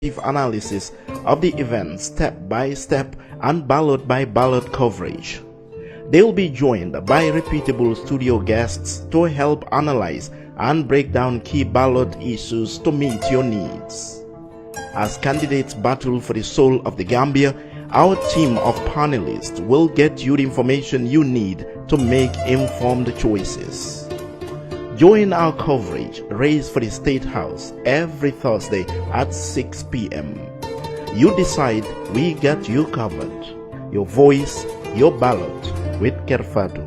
analysis of the event step by step and ballot by ballot coverage. They will be joined by reputable studio guests to help analyze and break down key ballot issues to meet your needs. As candidates battle for the soul of the Gambia, our team of panelists will get you the information you need to make informed choices. Join our coverage Race for the State House every Thursday at 6 p.m. You decide, we got you covered. Your voice, your ballot with Kerr Fatou.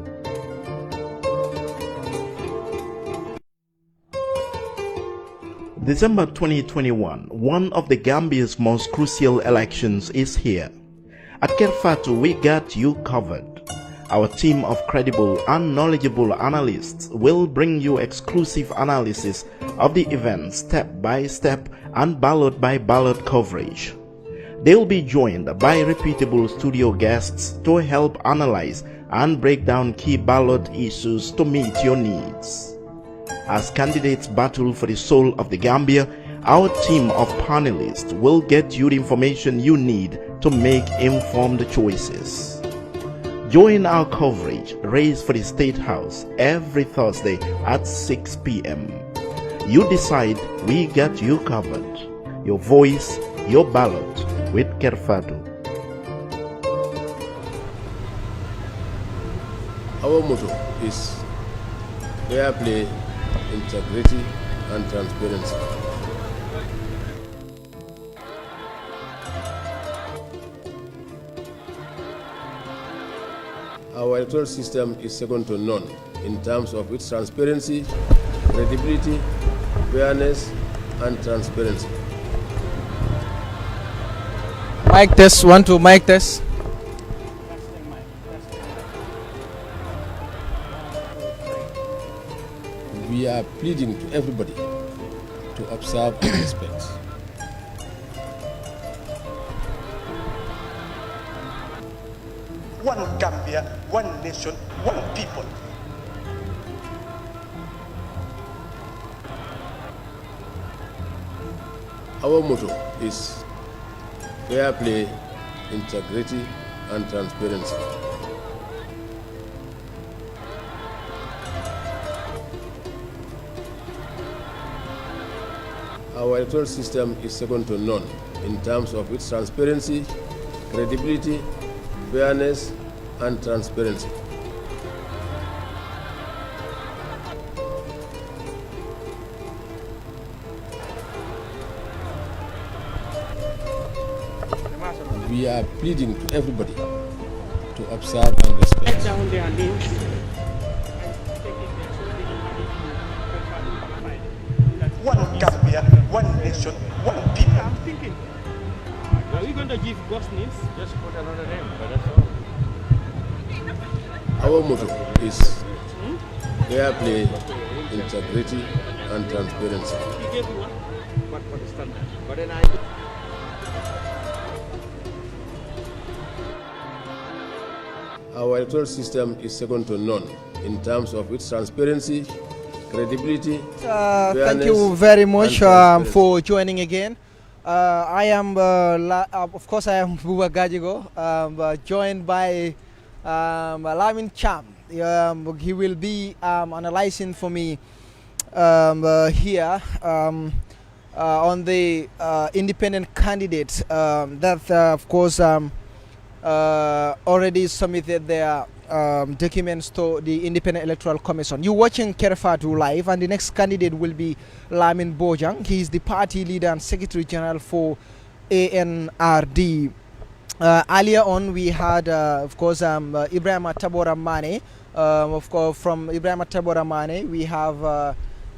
December 2021, one of the Gambia's most crucial elections is here. At Kerr Fatou, we got you covered. Our team of credible and knowledgeable analysts will bring you exclusive analysis of the event step by step and ballot by ballot coverage. They will be joined by reputable studio guests to help analyze and break down key ballot issues to meet your needs. As candidates battle for the soul of the Gambia, our team of panelists will get you the information you need to make informed choices. Join our coverage Race for the State House every Thursday at 6 p.m. You decide, we got you covered. Your voice, your ballot with Kerr Fatou. Our motto is fair play, integrity and transparency. Our electoral system is second to none in terms of its transparency, credibility, fairness, and transparency. Mic test, 1 2, mic test. We are pleading to everybody to observe and respect. One Gambia, one nation, one people. Our motto is fair play, integrity, and transparency. Our electoral system is second to none in terms of its transparency, credibility, fairness, and transparency. We are pleading to everybody to observe and respect. One Gambia, one nation, one people. I'm thinking, are we going to give ghost names? Just put another name, but that's all. Our motto is fair play, integrity, and transparency. He gave you one, but for the standard. But then Our electoral system is second to none in terms of its transparency, credibility. Thank you very much for joining again. I am, of course, I am Buba Gajigo, joined by Lamin Cham. He will be analyzing for me here on the independent candidates that, of course, already submitted their documents to the Independent Electoral Commission. You're watching Kerr Fatou live, and the next candidate will be Lamin Bojang. He is the party leader and Secretary General for Anrd. Earlier on, we had, of course, Tabora Manneh. Of course, from Tabora Manneh, we have,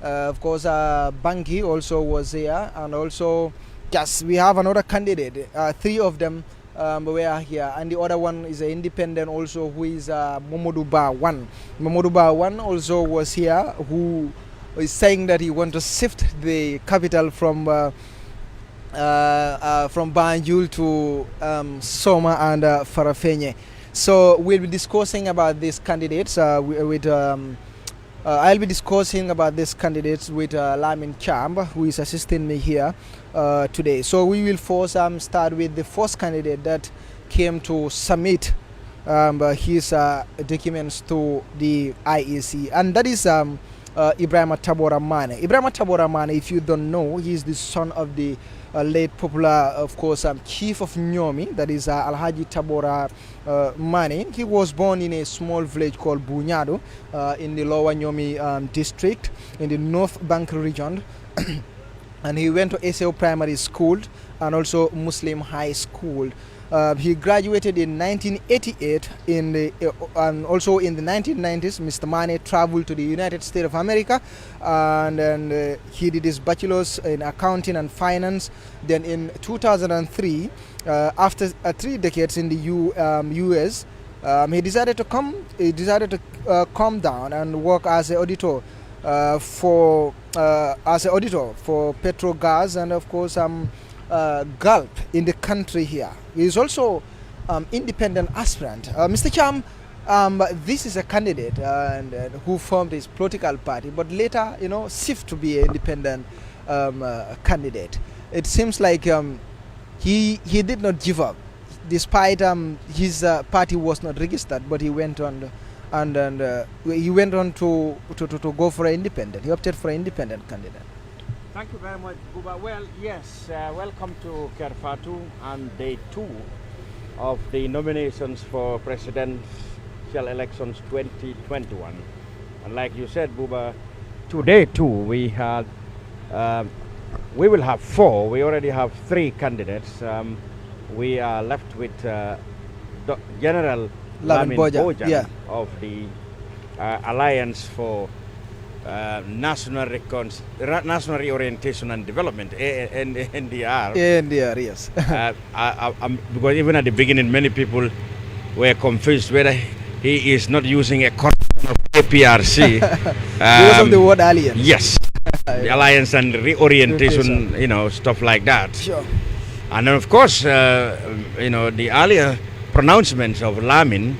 of course, Bangi also was here, and also, yes, we have another candidate. 3 of them were here, and the other one is an independent also, who is Momodu Ba 1. Momodu Ba 1 also was here, who is saying that he wants to shift the capital from Banjul to Soma and Farafenye. So we'll be discussing about these candidates with I'll be discussing about these candidates with Lamin Chamb, who is assisting me here today. So we will first start with the first candidate that came to submit his documents to the IEC, and that is Tabora Manneh. Tabora Manneh, if you don't know, he is the son of the late popular, of course, chief of Nyomi, that is Alhaji Tabora Manneh. He was born in a small village called Bunyado in the Lower Nyomi district in the North Bank region. And he went to ASO Primary School and also Muslim High School. He graduated in 1988 and also in the 1990s. Mr. Manneh traveled to the United States of America, and then he did his bachelor's in accounting and finance. Then in 2003, after 3 decades in the US, he decided to come down and work as an auditor for Petrogas and of course Gulp in the country here. He is also independent aspirant. Mr. Cham, this is a candidate who formed his political party, but later, shift to be an independent candidate. It seems like he did not give up, despite his party was not registered, but he went on to go for an independent. He opted for an independent candidate. Thank you very much, Buba. Well, yes, welcome to Kerr Fatou and day 2 of the nominations for presidential elections 2021. And like you said, Buba, today too we will have 4. We already have 3 candidates. We are left with General Lamin Bojang of the Alliance for National Reorientation and Development, NDR. NDR, yes. Because even at the beginning, many people were confused whether he is not using a correction of APRC. Because of the word alliance. Yes. The alliance and reorientation, stuff like that. Sure. And then, of course, the earlier pronouncements of Lamin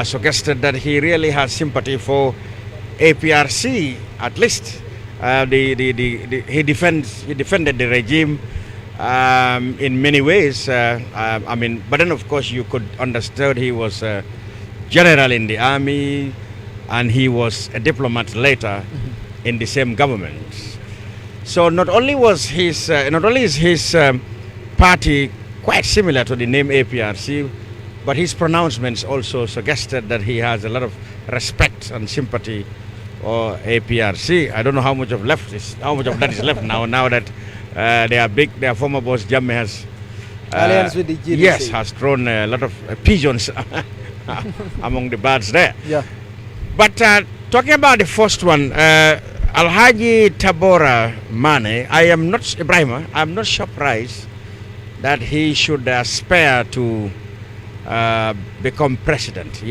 suggested that he really has sympathy for APRC, at least. He defended the regime in many ways. But then of course you could understand he was a general in the army, and he was a diplomat later in the same government. So not only is his party quite similar to the name APRC, but his pronouncements also suggested that he has a lot of respect and sympathy or APRC. I don't know how much of that is left now. Now that their former boss Jammeh has alliance with the GDC. Yes, has thrown a lot of pigeons among the birds there. Yeah. But talking about the first one, Alhaji Tabora Manneh, I'm not surprised that he should aspire to become president.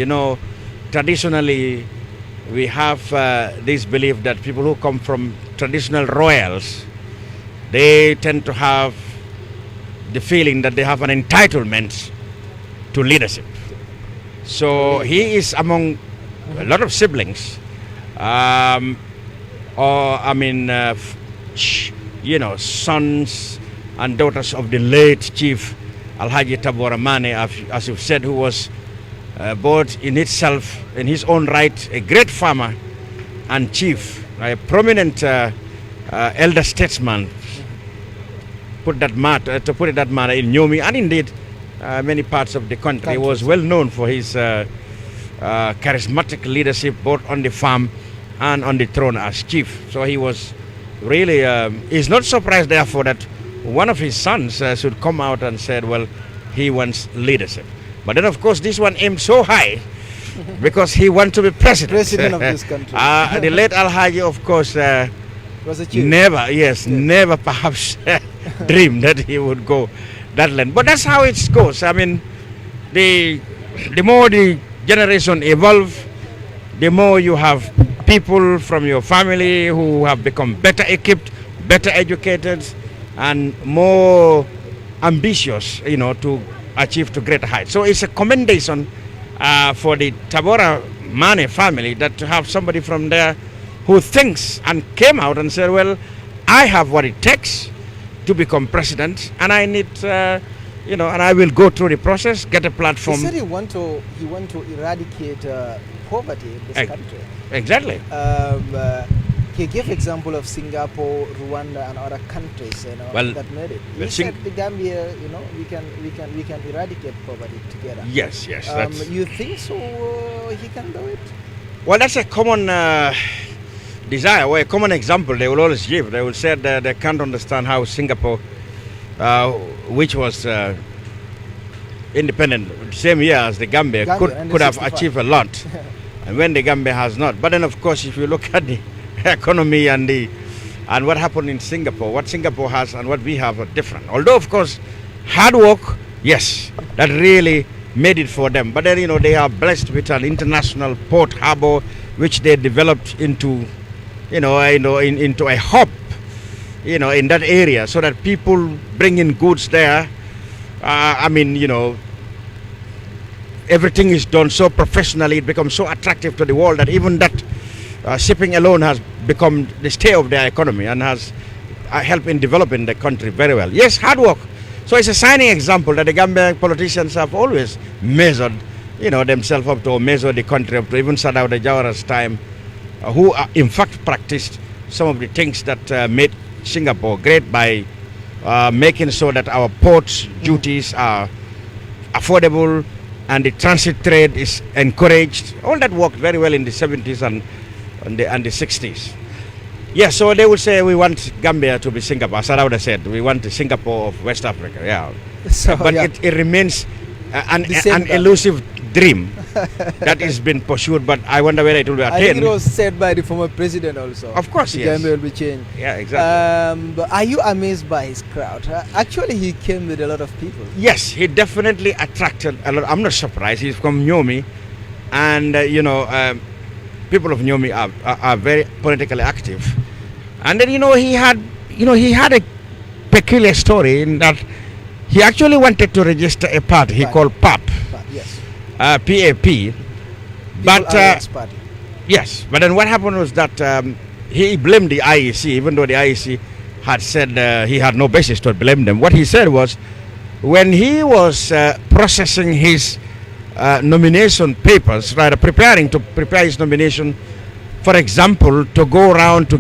Traditionally, we have this belief that people who come from traditional royals, they tend to have the feeling that they have an entitlement to leadership. So he is among a lot of siblings, sons and daughters of the late Chief Alhaji Tabora Manneh, as you've said, who was both in his own right, a great farmer and chief, a prominent elder statesman, to put it that manner, in Nyomi and indeed many parts of the country. He was well known for his charismatic leadership both on the farm and on the throne as chief. So he was really, he's not surprised therefore that one of his sons should come out and said, well, he wants leadership. But then, of course, this one aimed so high because he wants to be president. President of this country. The late Alhaji, of course, was a chief. Never perhaps dreamed that he would go that length. But that's how it goes. I mean, the more the generation evolve, the more you have people from your family who have become better equipped, better educated, and more ambitious, to achieve to greater heights. So it's a commendation for the Tabora Manneh family, that to have somebody from there who thinks and came out and said, well, I have what it takes to become president, and I need, and I will go through the process, get a platform. He said he want to eradicate poverty in this country. Exactly. He gave example of Singapore, Rwanda, and other countries, that made it. He said the Gambia, we can eradicate poverty together. Yes. You think so? He can do it? Well, that's a common desire, or a common example they will always give. They will say that they can't understand how Singapore, which was independent same year as the Gambia could have achieved a lot, and when the Gambia has not. But then, of course, if you look at the economy and what happened in Singapore, what Singapore has and what we have are different. Although, of course, hard work, yes, that really made it for them. But then, they are blessed with an international port harbor, which they developed into, into a hub, in that area, so that people bring in goods there. Everything is done so professionally. It becomes so attractive to the world that even that shipping alone has become the stay of their economy and has helped in developing the country very well. Yes, hard work. So it's a shining example that the Gambian politicians have always measured, themselves up to, or measured the country up to, even Sadao Jawara's time, who in fact practiced some of the things that made Singapore great by making sure that our port duties are affordable and the transit trade is encouraged. All that worked very well in the 70s and the 60s. Yeah, so they would say we want Gambia to be Singapore. As Sarauda said, we want the Singapore of West Africa. Yeah, but it remains an elusive dream that is been pursued. But I wonder whether it will be attained. I think it was said by the former president also. Of course, yes. Gambia will be changed. Yeah, exactly. But are you amazed by his crowd? Actually, he came with a lot of people. Yes, he definitely attracted a lot. I'm not surprised. He's from Nyomi, and people of Nyomi are very politically active. And then he had a peculiar story in that he actually wanted to register a party he called PAP. Yes. PAP. But yes, but then what happened was that he blamed the IEC, even though the IEC had said he had no basis to blame them. What he said was, when he was processing his nomination papers, preparing to prepare his nomination, for example, to go around to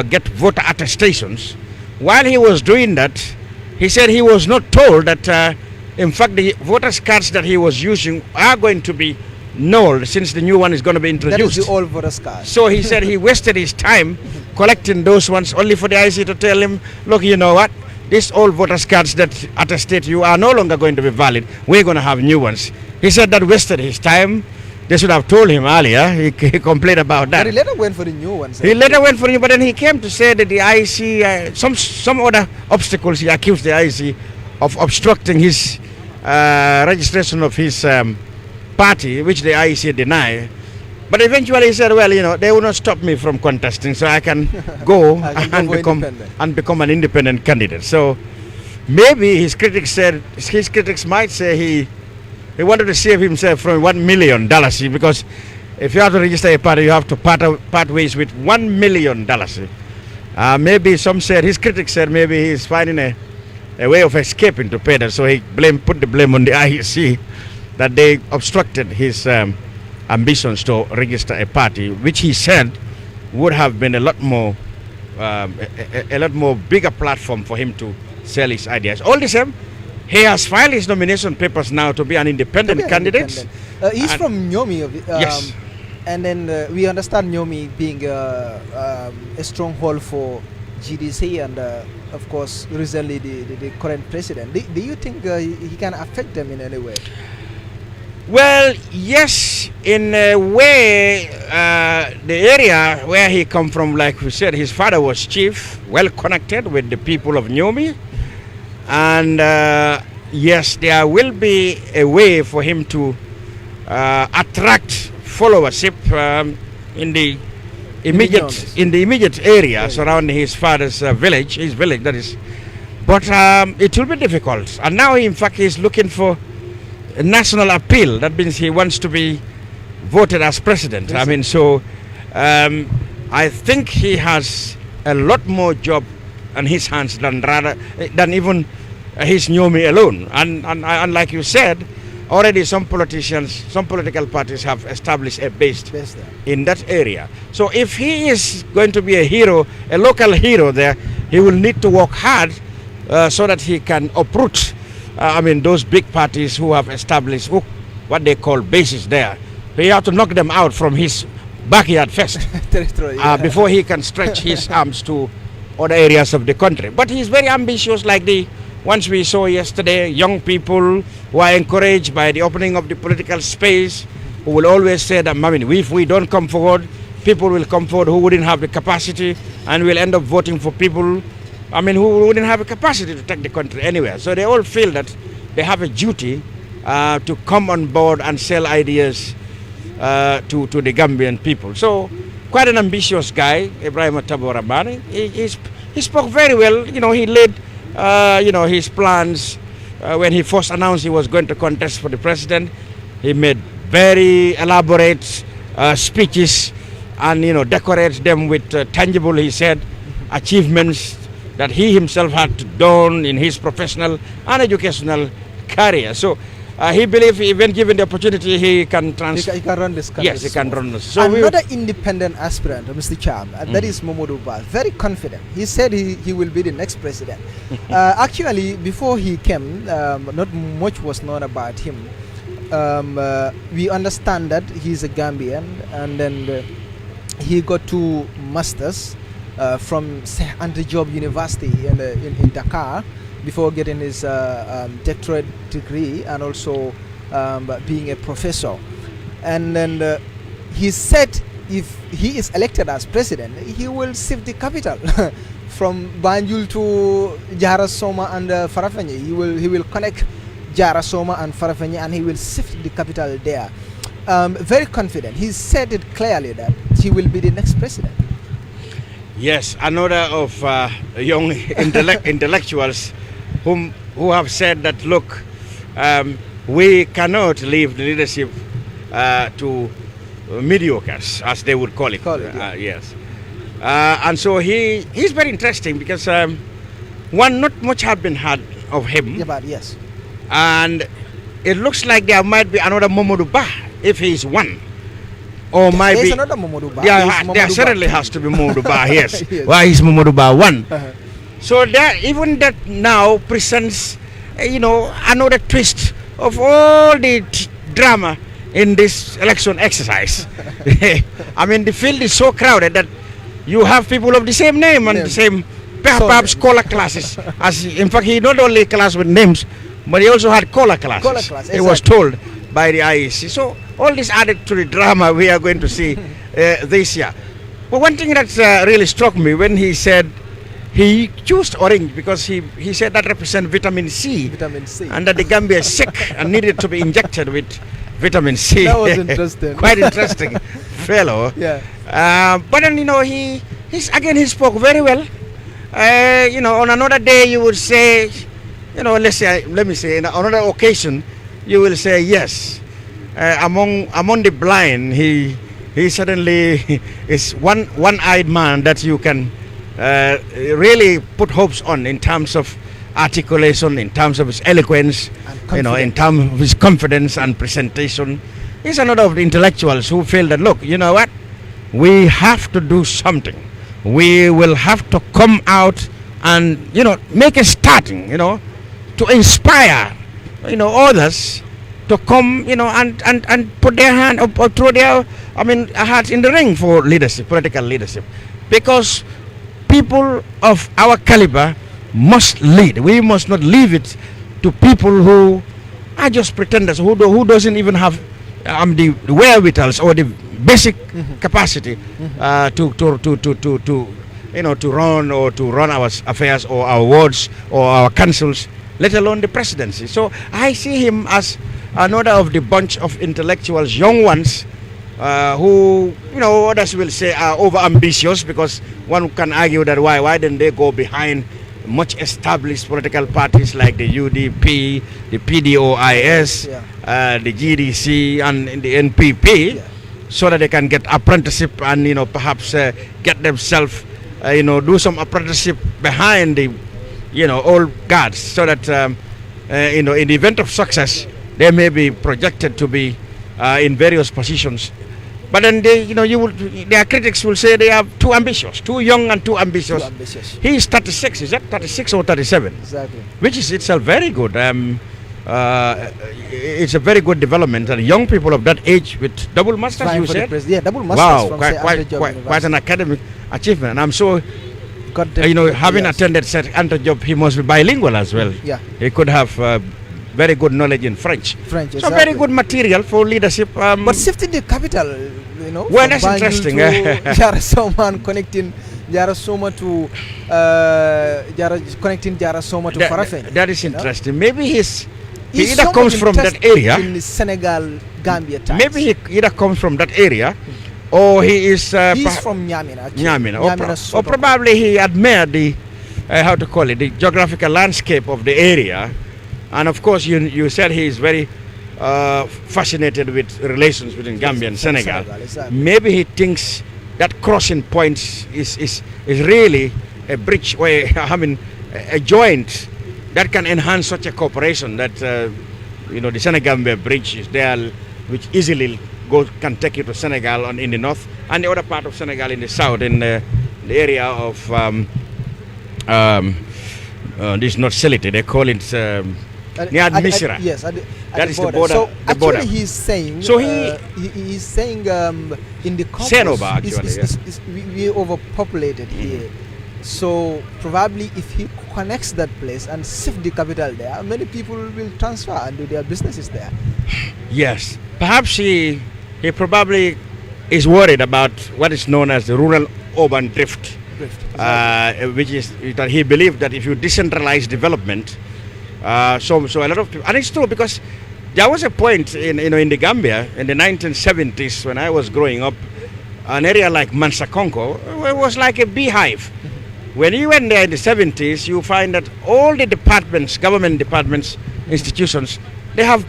get voter attestations, while he was doing that, he said he was not told that in fact the voters cards that he was using are going to be null since the new one is going to be introduced. That is the old voters card. So he said he wasted his time collecting those ones only for the IC to tell him, look, you know what, these old voters cards that attestate you are no longer going to be valid. We're going to have new ones. He said that wasted his time. They should have told him earlier. He complained about that. But he later went for the new ones. He later went for it, but then he came to say that the IEC, some other obstacles, he accused the IEC of obstructing his registration of his party, which the IEC denied. But eventually he said, well, they will not stop me from contesting, so I can go and become an independent candidate. So maybe his critics might say he wanted to save himself from $1 million, because if you have to register a party, you have to part ways with $1 million. Maybe his critics said maybe he's finding a way of escaping to pay that, so he put the blame on the IEC that they obstructed his ambitions to register a party, which he said would have been a lot more bigger platform for him to sell his ideas. All the same, he has filed his nomination papers now to be an independent candidate. He's from Nyomi. Yes. And then we understand Nyomi being a stronghold for GDC and, of course, recently the current president. Do you think he can affect them in any way? Well, yes, in a way. The area where he come from, like we said, his father was chief, well connected with the people of Nyomi. And yes, there will be a way for him to attract followership in the immediate area surrounding his father's village, that is. But it will be difficult. And now, in fact, he's looking for a national appeal. That means he wants to be voted as president. I mean, so I think he has a lot more job on his hands than even his Nyomi alone. And like you said, already some politicians, some political parties have established a base in that area. So if he is going to be a hero, a local hero there, he will need to work hard so that he can uproot, those big parties who have established what they call bases there. He have to knock them out from his backyard first before he can stretch his arms to other areas of the country. But he's very ambitious, like the ones we saw yesterday, young people who are encouraged by the opening of the political space, who will always say that, if we don't come forward, people will come forward who wouldn't have the capacity, and we'll end up voting for people, who wouldn't have a capacity to take the country anywhere. So they all feel that they have a duty to come on board and sell ideas to the Gambian people. So quite an ambitious guy, Ibrahim Tabora Manneh. He spoke very well. He laid his plans when he first announced he was going to contest for the president. He made very elaborate speeches and decorated them with tangible, he said, achievements that he himself had done in his professional and educational career. So he believes, when given the opportunity, he can he can run this country. Yes, he can run this. So another independent aspirant, Mr. Cham, that is Momodu Ba, very confident. He said he will be the next president. Actually, before he came, not much was known about him. We understand that he's a Gambian, and then he got 2 masters from Anrd University in Dakar, before getting his doctorate degree and also being a professor. And then he said if he is elected as president, he will shift the capital from Banjul to Jarasoma and Farafenni. He will connect Jarasoma and Farafenni, and he will shift the capital there. Very confident. He said it clearly that he will be the next president. Yes, another of young intellectuals who have said that, look, we cannot leave the leadership to mediocres, as they would call it. Yes. And so he's very interesting because not much have been heard of him. Yeah, but yes. And it looks like there might be another Momodu Ba if he's one. Or might There's be another Momodu Ba. There certainly has to be Momodu Ba, yes. Yes. Why is Momodu Ba one? So even that now presents, another twist of all the drama in this election exercise. The field is so crowded that you have people of the same name and the same, perhaps color classes. In fact, he not only classed with names, but he also had color classes. Exactly. He was told by the IEC. So all this added to the drama we are going to see this year. But one thing that really struck me when he said he chose orange, because he said that represents vitamin C. Vitamin C. And that the Gambia is sick and needed to be injected with vitamin C. That was interesting. Quite interesting fellow. Yeah. But then, he spoke very well. On another day you would say, let me say, on another occasion, you will say yes. Among the blind, he certainly is one-eyed man that you can really put hopes on in terms of articulation, in terms of his eloquence, in terms of his confidence and presentation. He's another of the intellectuals who feel that, look, you know what, we have to do something. We will have to come out and, make a starting, to inspire, others to come, and put their hand up or throw their, hearts in the ring for leadership, political leadership. Because people of our caliber must lead. We must not leave it to people who are just pretenders, who doesn't even have the wherewithals or the basic capacity to run our affairs or our wards or our councils, let alone the presidency. So I see him as another of the bunch of intellectuals, young ones, who, others will say are over ambitious, because one can argue that why didn't they go behind much established political parties like the UDP, the PDOIS, the GDC, and the NPP, so that they can get apprenticeship and perhaps get themselves do some apprenticeship behind the old guards, so that in the event of success they may be projected to be in various positions. But then their critics will say they are too ambitious, too young and too ambitious. He is 36, is that 36 or 37? Exactly. Which is itself very good. It's a very good development, and young people of that age with double masters, you said? Yeah, double masters. Wow, from, quite an academic achievement. And I'm so, having attended Anrd job, he must be bilingual as well. Yeah. He could have very good knowledge in French. Exactly. So very good material for leadership. But shifting the capital, well, that's interesting. Jarasoma connecting Jarasoma to connecting Jarasoma to Farafenni. That is interesting. Maybe he either comes from that area. In the Senegal, Gambia times. Maybe he either comes from that area, or he is. He's from Nyamina. Nyamina, or probably he admired the the geographical landscape of the area. And of course, you said he is very fascinated with relations between Gambia and Senegal. Exactly. Maybe he thinks that crossing point is really a bridge, or a joint that can enhance such a cooperation. That the Senegambia bridge is there, which easily can take you to Senegal in the north, and the other part of Senegal in the south, in the area of this not Sility, they call it. Near Misira. Yes, that is the border. So the border. actually, he's saying. So he's saying in the campus, Senova, actually, we overpopulated here. So probably if he connects that place and shift the capital there, many people will transfer and do their businesses there. Yes, perhaps he probably is worried about what is known as the rural-urban drift, which is that he believed that if you decentralize development. So a lot of people, and it's true, because there was a point in the Gambia in the 1970s when I was growing up, an area like Mansakonko was like a beehive. When you went there in the 70s, you find that all the departments, government departments, institutions, they have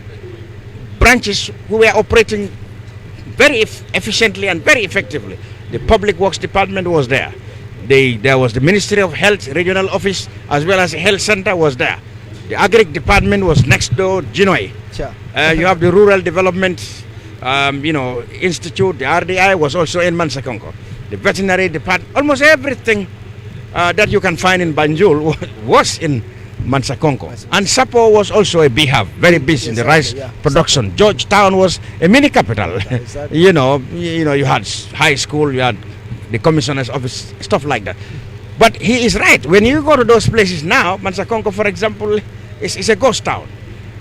branches who were operating very efficiently and very effectively. The Public Works Department was there. There was the Ministry of Health regional office, as well as the health center was there. The Agric department was next door, Jinoi. Sure. You have the Rural Development Institute, the RDI was also in Mansakonko. The veterinary department, almost everything that you can find in Banjul was in Mansakonko. And Sapo was also a beehive, very busy in the rice production. Georgetown was a mini capital. Exactly. you had high school, you had the commissioner's office, stuff like that. But he is right. When you go to those places now, Mansakonko, for example, is a ghost town.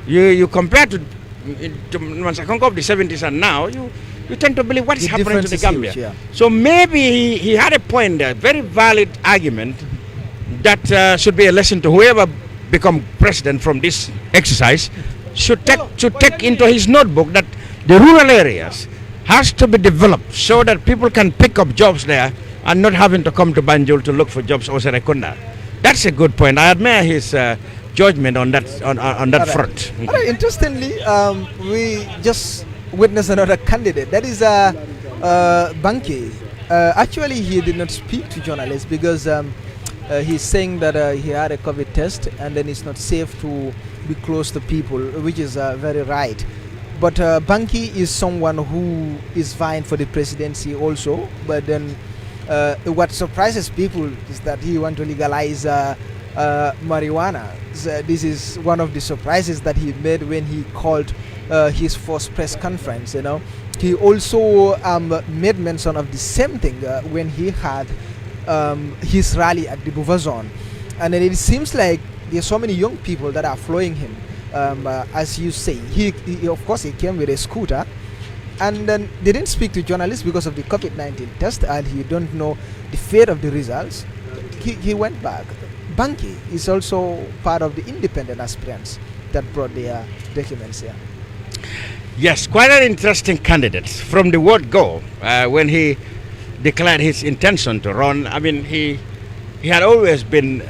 You compare to Mansakonko of the 70s and now, you tend to believe what is happening to the Gambia. Huge, yeah. So maybe he had a point there, very valid argument that should be a lesson to whoever become president from this exercise, should take into his notebook that the rural areas has to be developed so that people can pick up jobs there and not having to come to Banjul to look for jobs or Serekunda. That's a good point. I admire his judgment on that front. Interestingly, we just witnessed another candidate. That is Banki. Actually, he did not speak to journalists because he's saying that he had a COVID test and then it's not safe to be close to people, which is very right. But Banki is someone who is vying for the presidency also. But then what surprises people is that he wants to legalize marijuana. So this is one of the surprises that he made when he called his first press conference. He also made mention of the same thing when he had his rally at the Buvazon. And then it seems like there's so many young people that are following him. As you say, he of course he came with a scooter, and then they didn't speak to journalists because of the COVID-19 test, and he don't know the fate of the results. He went back. Banki is also part of the independent aspirants that brought their documents here. Yes, quite an interesting candidate from the word go. When he declared his intention to run, I mean, he had always been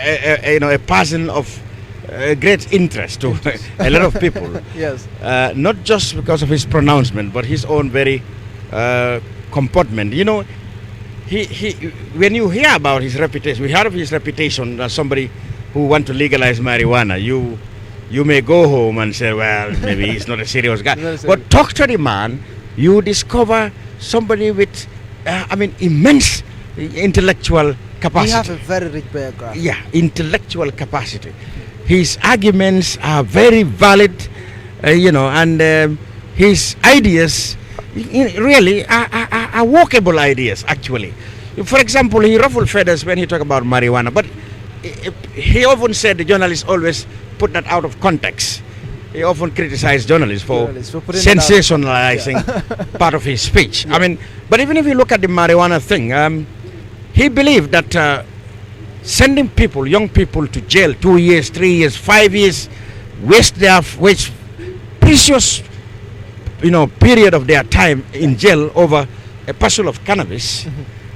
a person of great interest to a lot of people. Yes. Not just because of his pronouncement, but his own very comportment. You know, he when you hear about his reputation, we heard of his reputation as somebody who want to legalize marijuana. You may go home and say, well, maybe he's not a serious guy. But talk to the man, you discover somebody with, immense intellectual capacity. He has a very rich biography. Yeah, intellectual capacity. His arguments are very valid, and his ideas really are workable ideas, actually. For example, he ruffled feathers when he talked about marijuana, but he often said the journalists always put that out of context. He often criticized journalists for sensationalizing part of his speech. Yeah. But even if you look at the marijuana thing, he believed that sending people, young people, to jail 2 years, 3 years, 5 years, waste precious, period of their time in jail over a parcel of cannabis.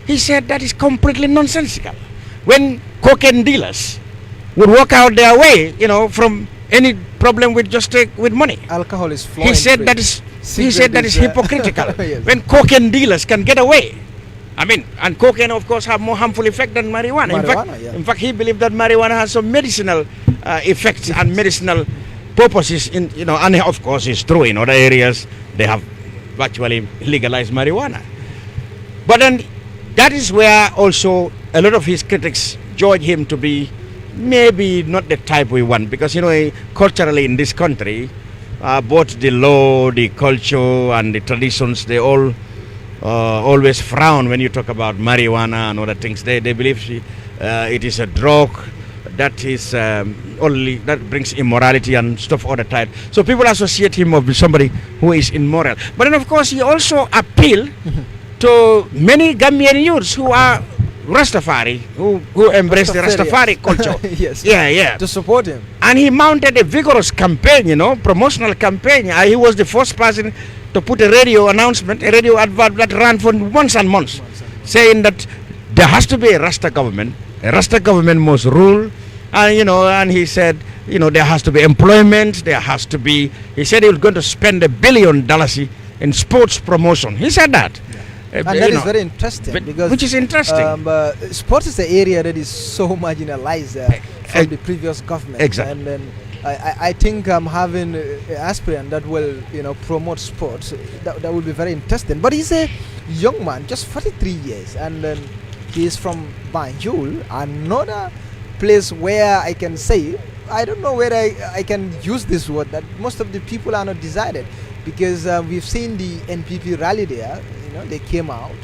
He said that is completely nonsensical. When cocaine dealers would walk out their way, from any problem with money. Alcohol is flowing. He said that is hypocritical. Yes. When cocaine dealers can get away. And cocaine, of course, have more harmful effect than marijuana. In fact, he believed that marijuana has some medicinal effects and medicinal purposes. And of course, it's true in other areas they have actually legalized marijuana. But then that is where also a lot of his critics judge him to be maybe not the type we want, because culturally in this country, both the law, the culture, and the traditions, they all always frown when you talk about marijuana and other things. They believe it is a drug that is that brings immorality and stuff all the time. So people associate him with somebody who is immoral. But then, of course, he also appealed to many Gambian youths who are Rastafari, who embrace the Rastafari culture. Yes. Yeah. To support him. And he mounted a vigorous campaign, promotional campaign. He was the first person to put a radio announcement, a radio advert that ran for months and months, saying that there has to be a Rasta government. A Rasta government must rule. And, and he said, there has to be employment. There has to be, he said he was going to spend $1 billion in sports promotion. He said that. And that is very interesting, because which is interesting. Sports is an area that is so marginalized from the previous government. Exactly. And then I think having an aspirant that will promote sports, that will be very interesting. But he's a young man, just 43 years, and then he is from Banjul, another place where I can say, I don't know whether I can use this word, that most of the people are not decided, because we've seen the NPP rally there. They came out.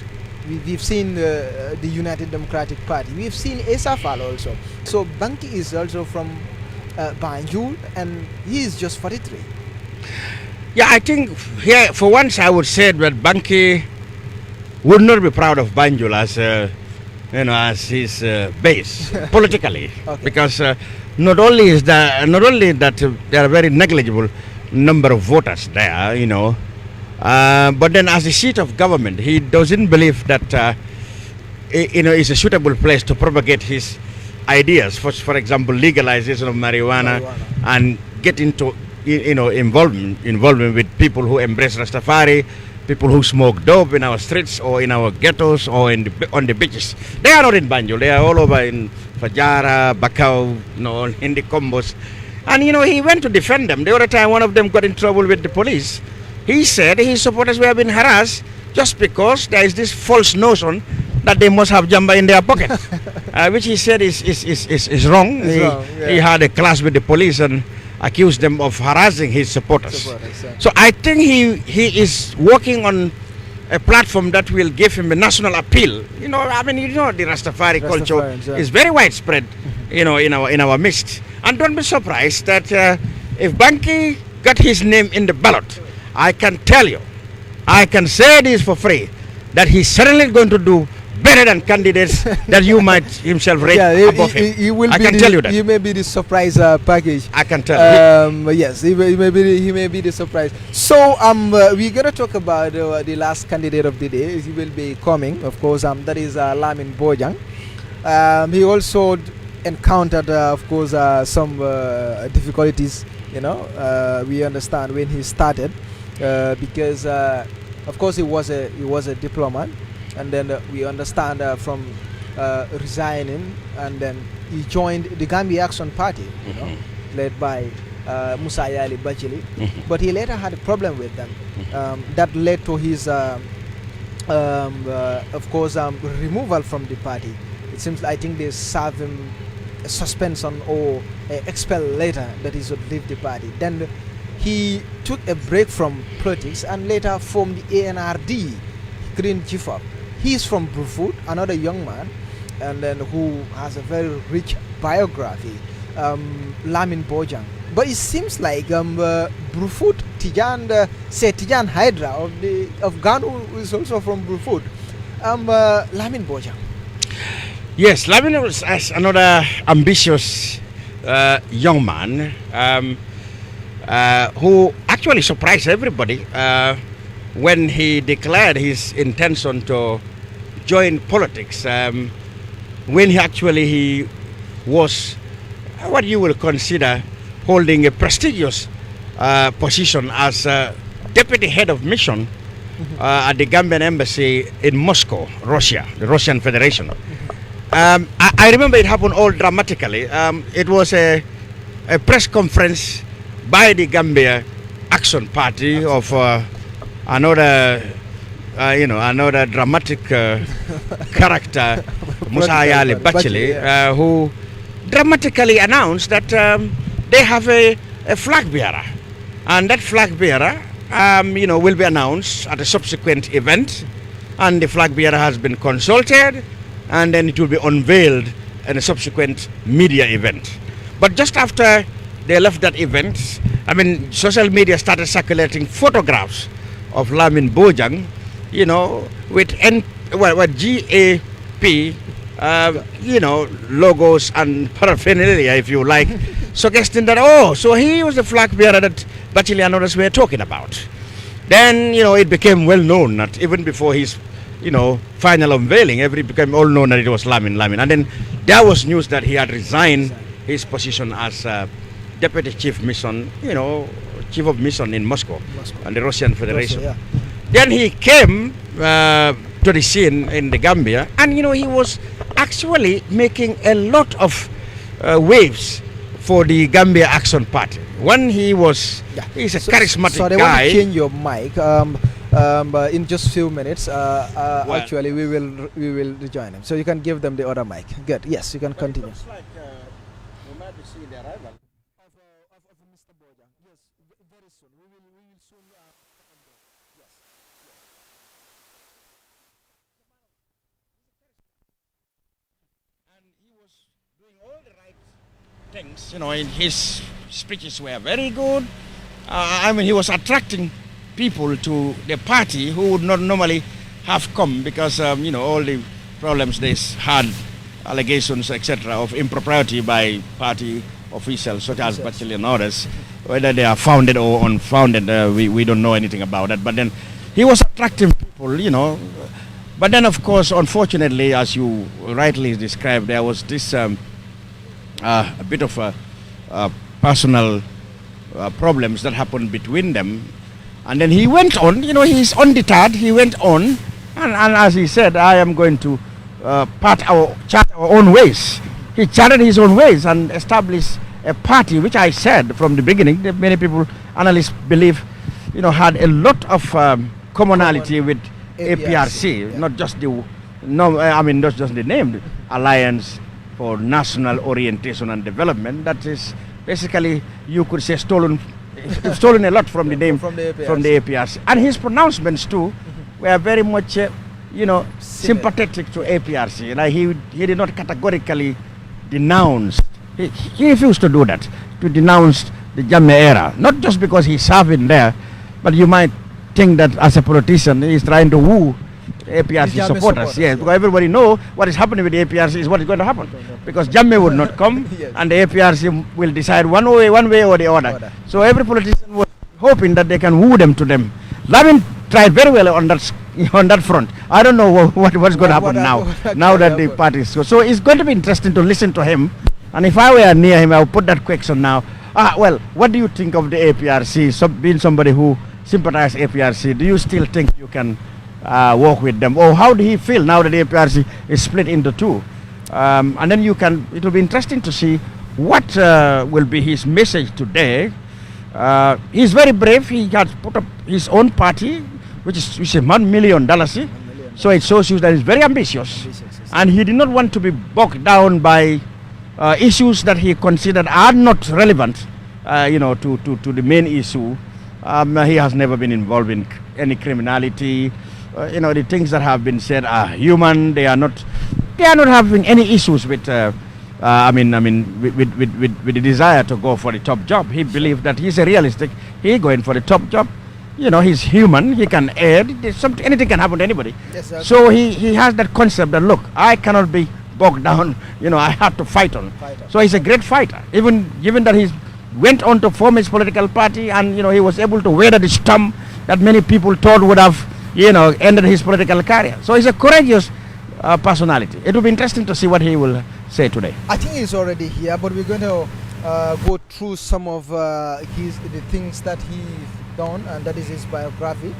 We've seen the United Democratic Party. We've seen Esafal also. So Banki is also from Banjul, and he is just 43. Yeah, I think here, for once, I would say that Banki would not be proud of Banjul as his base politically, Okay. because not only that there are very negligible number of voters there, but then as the seat of government, he doesn't believe that it's a suitable place to propagate his ideas. For example, legalization of marijuana and get into involvement with people who embrace Rastafari, people who smoke dope in our streets or in our ghettos or on the beaches. They are not in Banjul. They are all over in Fajara, Bakau, in the combos. And he went to defend them. The other time, one of them got in trouble with the police. He said his supporters were being harassed just because there is this false notion that they must have jamba in their pocket, which he said is wrong. He had a clash with the police and accused them of harassing his supporters. So I think he is working on a platform that will give him a national appeal. The Rastafari culture is very widespread, in our midst. And don't be surprised that if Banki got his name in the ballot, I can tell you, I can say this for free, that he's certainly going to do better than candidates that you might himself rate above him. I can tell you that. He may be the surprise package. I can tell you. Yes, he may be the surprise. So we're going to talk about the last candidate of the day. He will be coming, of course. That is Lamin Bojang. He also encountered, of course, some difficulties. You know, we understand when he started, because of course he was a diplomat, and then we understand from resigning, and then he joined the Gambia Action Party, you know, led by Musa Yali Bachili, but he later had a problem with them. That led to his, of course, removal from the party. It seems, I think they served him a suspension or expel later that he should leave the party. Then he took a break from politics and later formed the Anrd. He couldn't give up. He is from Brufut, another young man, and then who has a very rich biography, Lamin Bojang. But it seems like Brufut Tijan, say Tijan Hydra of Ganu is also from Brufut. Lamin Bojang. Yes, Lamin was another ambitious young man who actually surprised everybody when he declared his intention to join politics. When he was what you will consider holding a prestigious position as deputy head of mission at the Gambian embassy in Moscow, Russia, the Russian Federation. I remember it happened all dramatically. It was a press conference by the Gambia Action Party of another dramatic character, Musa Yali Bachili, who dramatically announced that they have a flag bearer, and that flag bearer, will be announced at a subsequent event, and the flag bearer has been consulted, and then it will be unveiled in a subsequent media event. But just after they left that event, social media started circulating photographs of Lamin Bojang, with GAP, logos and paraphernalia, if you like, suggesting that, so he was the flag bearer that Bachili and others were talking about. Then, it became well known that even before his, final unveiling, it became all known that it was Lamin. And then there was news that he had resigned his position as deputy chief mission, chief of mission in Moscow and the Russian Federation. Yeah. Then he came to the scene in the Gambia, and he was actually making a lot of waves for the Gambia Action Party. When he's a charismatic so they guy. want to change your mic in just few minutes. Actually, we will rejoin him, so you can give them the other mic. Good. Yes, you can continue. Looks like we might be seeing the arrival Of Mr. Bojang. Yes, very soon. We will soon. Yes. and he was doing all the right things. In his speeches were very good. He was attracting people to the party who would not normally have come because, all the problems they had, allegations, etc., of impropriety by party officials such as Bachili and others, whether they are founded or unfounded, we don't know anything about that. But then he was attracting people, But then, of course, unfortunately, as you rightly described, there was this a bit of personal problems that happened between them. And then he went on, he's undeterred, he went on, and as he said, I am going to chart our own ways. He charted his own ways and established a party, which I said from the beginning, that many people, analysts believe, had a lot of commonality with APRC, not just not just the name, Alliance for National Orientation and Development. That is basically, you could say, stolen a lot from the name from the APRC. And his pronouncements too were very much, sympathetic to APRC. He did not categorically denounce. He refused to do that, to denounce the Jammeh era. Not just because he's serving there, but you might think that as a politician he's trying to woo APRC supporters. Yes, because everybody know what is happening with the APRC is what is going to happen. Because Jammeh would not come, and the APRC will decide one way or the other. So every politician was hoping that they can woo them to them. Lamin tried very well on that front. I don't know what's going to happen now that the party is. So it's going to be interesting to listen to him And if I were near him, I would put that question now. Well, what do you think of the APRC? Being somebody who sympathizes APRC, do you still think you can work with them? Or how do he feel now that the APRC is split into two? And then it will be interesting to see what will be his message today. He's very brave. He has put up his own party, which is $1 million. So it shows you that he's very ambitious. And he did not want to be bogged down by issues that he considered are not relevant, to the main issue. He has never been involved in any criminality. The things that have been said are human. They are not having any issues with. With the desire to go for the top job. He believed that he's a realistic. He going for the top job. He's human. He can err. Anything can happen to anybody. Yes, so he has that concept that, look, I cannot be bogged down. I have to fight on. So he's a great fighter. Even given that he went on to form his political party, and he was able to weather the storm that many people thought would have ended his political career. So he's a courageous personality. It will be interesting to see what he will say today. I think he's already here, but we're going to go through some of the things that he's done, and that is his biography.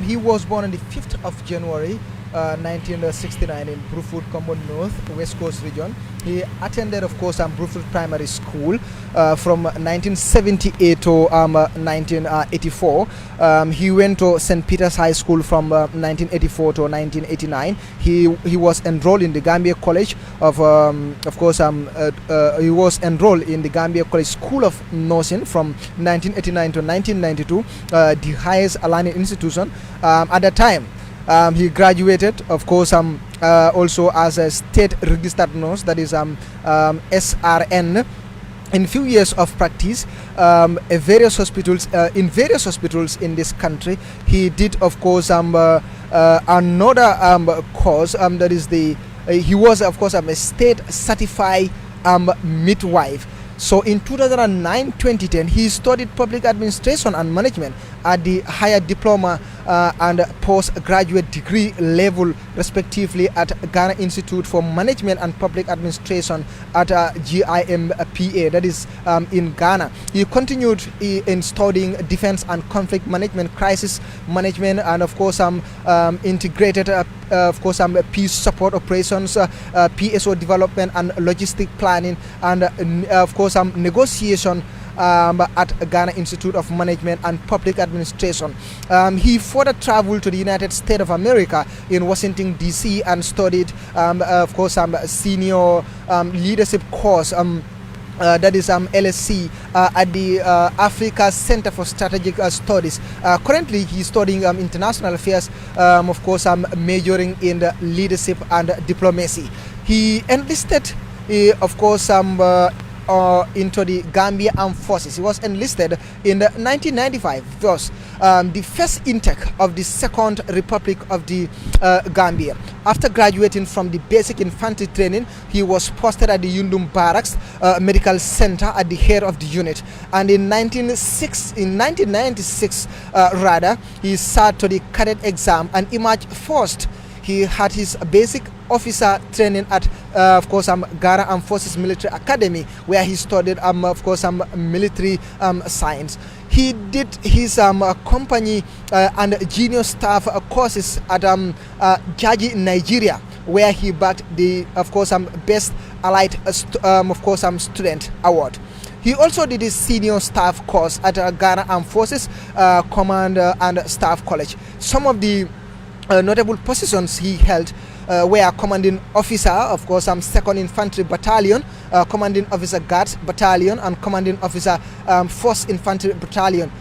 He was born on the 5th of January 1969 in Brufut, Common North, West Coast region. He attended, of course, Brufut Primary School from 1978 to 1984. He went to St. Peter's High School from 1984 to 1989. He was enrolled in the Gambia College of course, he was enrolled in the Gambia College School of Nursing from 1989 to 1992, the highest learning institution at the time. He graduated, of course, also as a state registered nurse, that is SRN. In few years of practice, in various hospitals in this country, he did, of course, another course. That is he was, of course, a state certified midwife. So in 2009-2010, he studied public administration and management at the higher diploma and postgraduate degree level, respectively, at Ghana Institute for Management and Public Administration at GIMPA, that is in Ghana. He continued in studying defense and conflict management, crisis management, and of course integrated peace support operations, PSO development and logistic planning, and of course negotiation at Ghana Institute of Management and Public Administration. He further traveled to the United States of America in Washington, D.C. and studied, of course, senior leadership course, that is LSC, at the Africa Center for Strategic Studies. Currently, he's studying international affairs, of course, majoring in the leadership and diplomacy. He enlisted, of course, into the Gambia Armed Forces. He was enlisted in 1995, thus the first intake of the Second Republic of the Gambia. After graduating from the basic infantry training, he was posted at the Yundum Barracks Medical Center at the head of the unit. And in 1996, he sat to the cadet exam and emerged first. He had his basic officer training at, of course, Ghana Armed Forces Military Academy, where he studied, of course, military science. He did his company and junior staff courses at Jaji, Nigeria, where he bagged the, of course, best allied, of course, student award. He also did his senior staff course at Ghana Armed Forces Command and Staff College. Some of the notable positions he held were commanding officer, of course, 2nd Infantry Battalion, commanding officer Guards Battalion, and commanding officer 1st Infantry Battalion.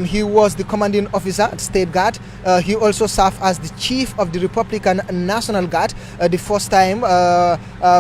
He was the commanding officer at State Guard. He also served as the chief of the Republican National Guard, the first time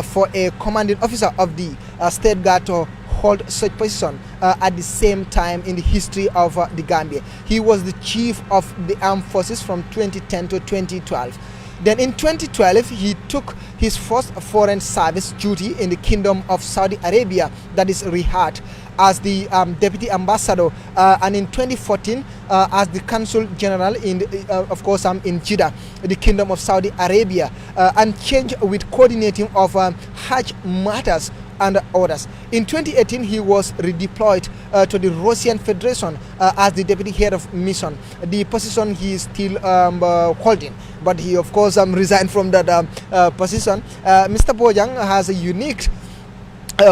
for a commanding officer of the State Guard to hold such position at the same time in the history of the Gambia. He was the chief of the armed forces from 2010 to 2012. Then in 2012, he took his first foreign service duty in the Kingdom of Saudi Arabia, that is Riyadh, as the deputy ambassador, and in 2014 as the consul general in, of course, in Jeddah, the Kingdom of Saudi Arabia, and changed with coordinating of Hajj matters and others. In 2018, he was redeployed to the Russian Federation as the deputy head of mission, the position he is still holding. But he, of course, resigned from that position. Mr. Bojang has a unique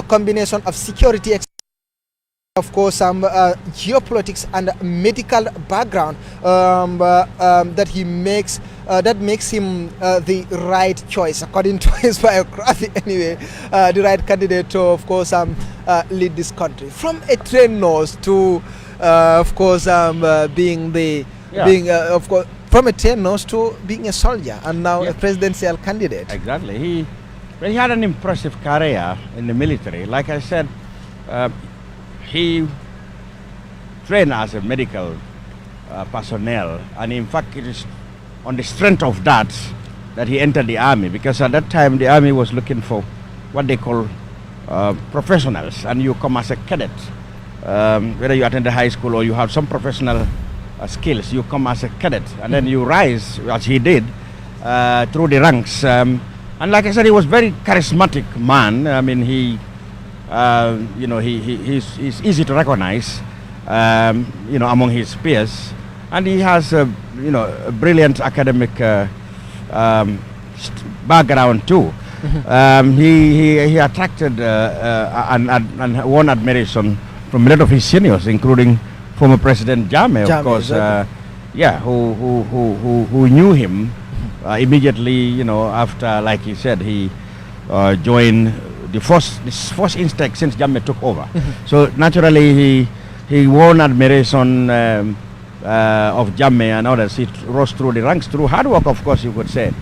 combination of security, of course, geopolitics and medical background that he makes that makes him the right choice, according to his biography. Anyway, the right candidate to, of course, lead this country from a trained nurse to, of course, being the of course, from a trained nurse to being a soldier and now a presidential candidate. Exactly. He had an impressive career in the military. Like I said, he trained as a medical personnel, and in fact it is on the strength of that he entered the army, because at that time the army was looking for what they call professionals, and you come as a cadet. Whether you attend high school or you have some professional skills, you come as a cadet, and then you rise, as he did, through the ranks. And like I said, he was very charismatic man. I mean, he's easy to recognize, among his peers, and he has a brilliant academic background too. He attracted and won admiration from a lot of his seniors, including former President Jammeh, of course. Exactly. Who knew him immediately, after, like he said, he joined the first instinct since Jammeh took over. So naturally he won admiration of Jammeh and others. He rose through the ranks through hard work, of course, you could say.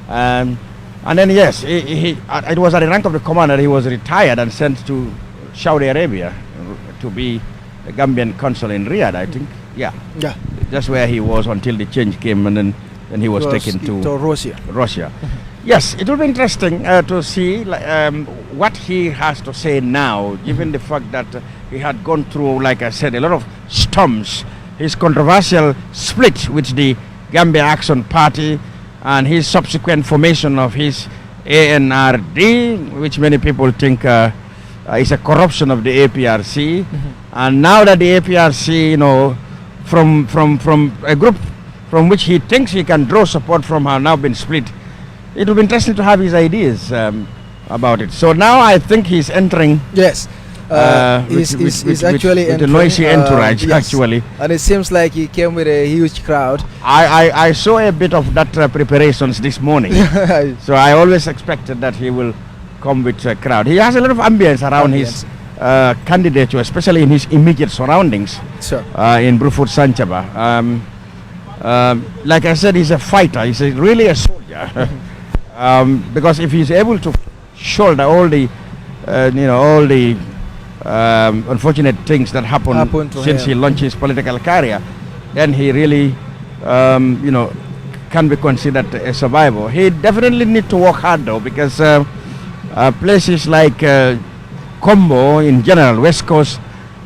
And then yes, it was at the rank of the commander. He was retired and sent to Saudi Arabia to be a Gambian consul in Riyadh, I think. Yeah. That's where he was until the change came, and then he was taken to Russia. Yes, it will be interesting to see what he has to say now, given the fact that he had gone through, like I said, a lot of storms. His controversial split with the Gambia Action Party and his subsequent formation of his Anrd, which many people think is a corruption of the APRC. And now that the APRC, from a group from which he thinks he can draw support from, have now been split, it will be interesting to have his ideas about it. So now I think he's entering. Yes. He's actually with a noisy entourage, actually. And it seems like he came with a huge crowd. I saw a bit of that preparations this morning. So I always expected that he will come with a crowd. He has a lot of ambience around his candidature, especially in his immediate surroundings. Sure. In Brufut Sanchaba. Like I said, he's a fighter. He's really a soldier. Because if he's able to shoulder all the unfortunate things that happened since he launched his political career, then he really, can be considered a survivor. He definitely need to work hard though, because places like Combo in general, West Coast,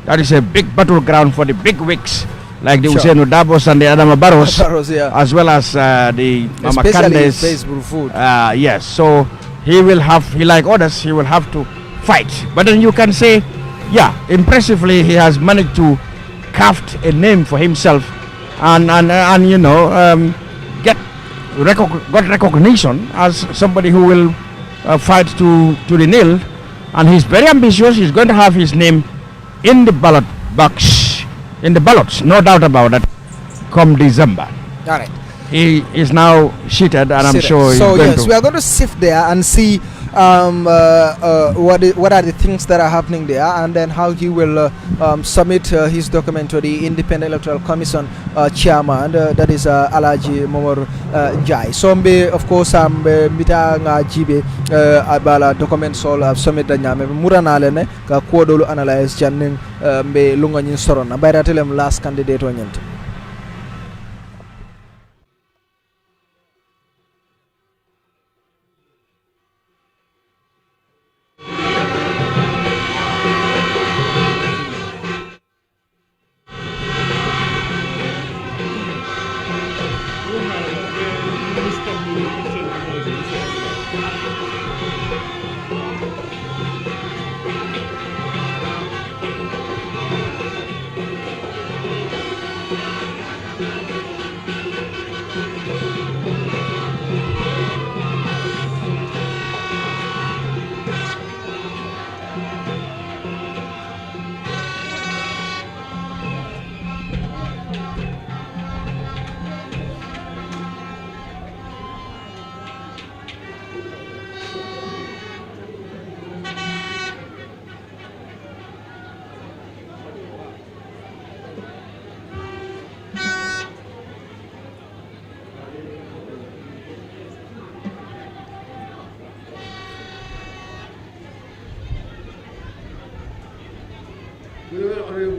that is a big battleground for the big wigs, like the Usainu Dabos and the Adama Barros, as well as the Mama Kandes. Yes, so he will have, like others, he will have to fight. But then you can say, yeah, impressively he has managed to craft a name for himself and got recognition as somebody who will fight to the nil. And he's very ambitious. He's going to have his name in the ballot box, in the ballots, no doubt about that, come December. All right. He is now seated, and I'm sure he's going to. We are going to sift there and see what are the things that are happening there, and then how he will submit his document to the Independent Electoral Commission chairman, that is Alaji Momor Jai. So, of course, mbita nga jibe abala document sol submit da nyame murana lene ka kodolu analyze janning mbe lunga nyin sorona bayra telem last candidate onyente.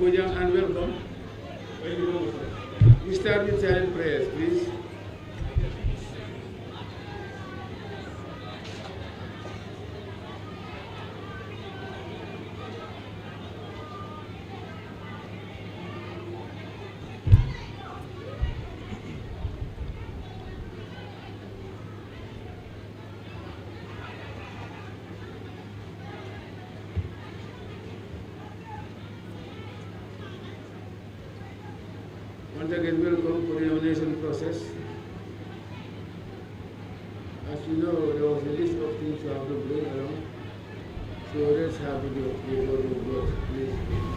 Bojang, and welcome. We start with silent prayers, please. Once again, welcome for the nomination process. As you know, there was a list of things you have to bring along. So let's have the vote, please.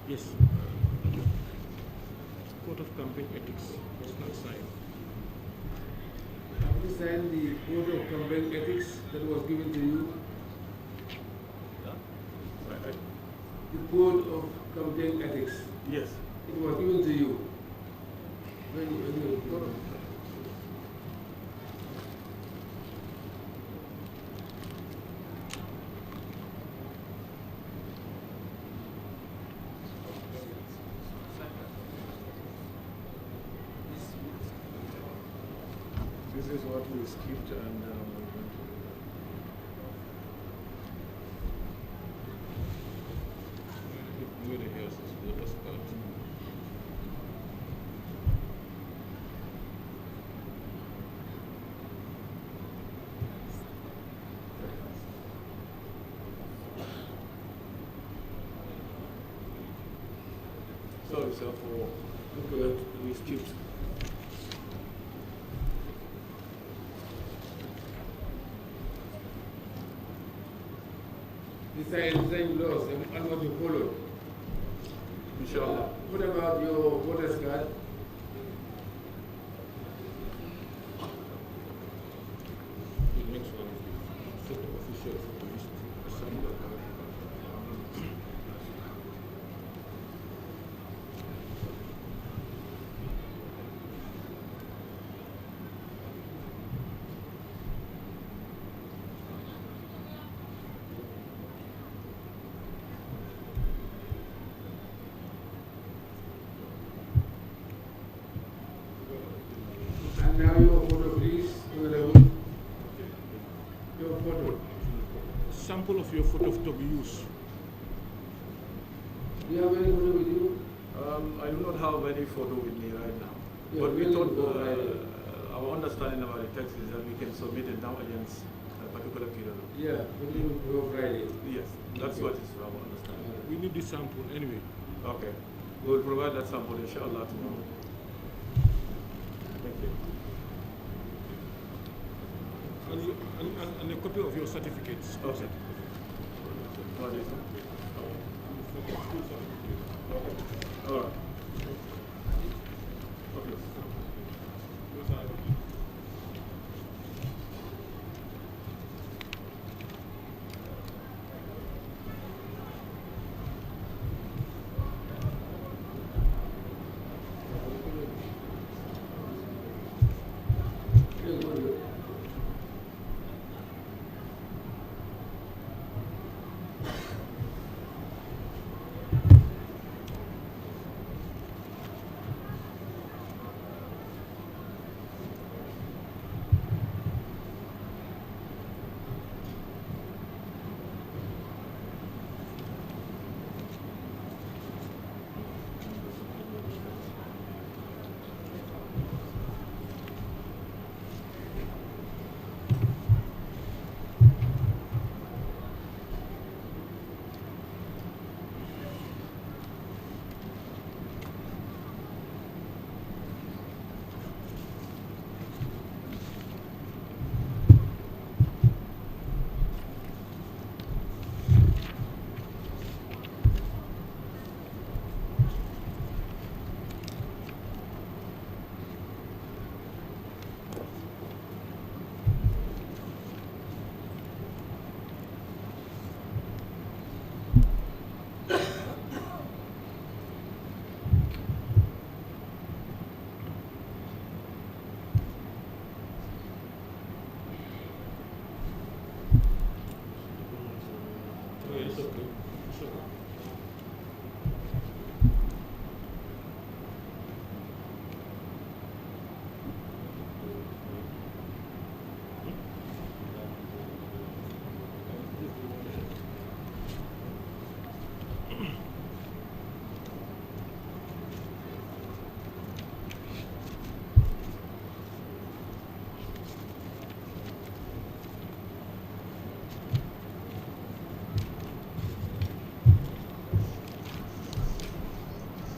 Yes. Code of campaign ethics was not signed. Have you signed the code of campaign ethics that was given to you? The code of campaign ethics. Yes. It was given to you. When you This is what we skipped and we went to. Where the hell is this voters card? Sorry, sir, for we skipped. Design laws and what you follow. Inshallah. What about your voters card? The next one is the set of officials of the list. Assembly. And now your photo, please. Your photo. Sample of your photo to be used. Do you have any photo with you? I do not have any photo with me right now. Yeah, But we when thought you go Friday. our understanding about the text is that we can submit it now against a particular period. Yeah, when you go Friday. Yes, that's what is our understanding. We need this sample anyway. Okay. We will provide that sample inshallah tomorrow. Thank you. And a copy of your certificates. Okay. What is it? All right. Okay.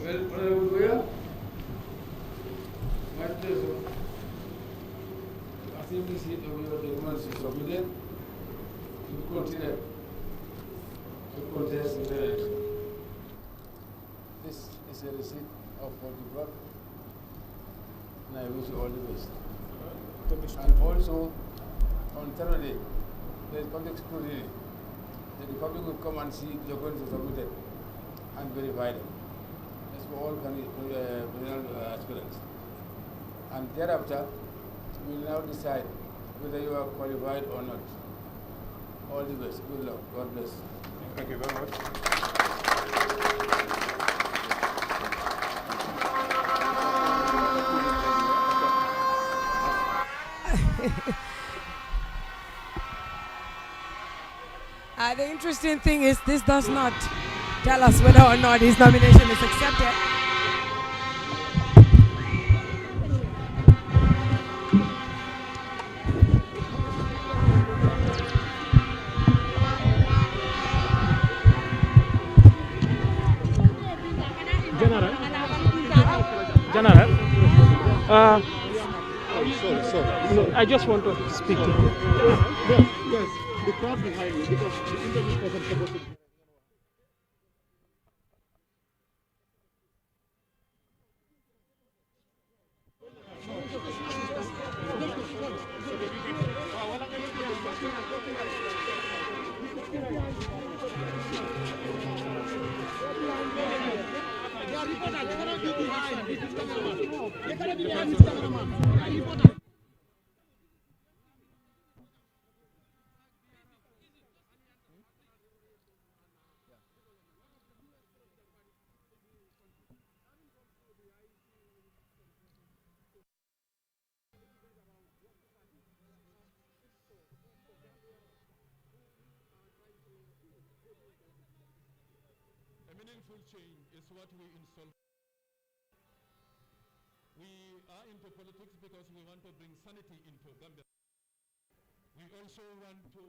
Well, Honorable Goya, my pleasure. Assembly seat of your documents is submitted. You continue to contest in the election. This is a receipt of what you brought, and I wish you all the best. And also, on Thursday, there is public scrutiny. The public will come and see the documents submitted and verify them. That's for all criminal aspirants. And thereafter, we will now decide whether you are qualified or not. All the best. Good luck. God bless. Thank you very much. The interesting thing is this does not tell us whether or not his nomination is accepted. General, sorry. I just want to speak to you. Yes, the crowd behind you, because the interview wasn't supposed to be. Meaningful change is what we install. We are into politics because we want to bring sanity into Gambia. We also want to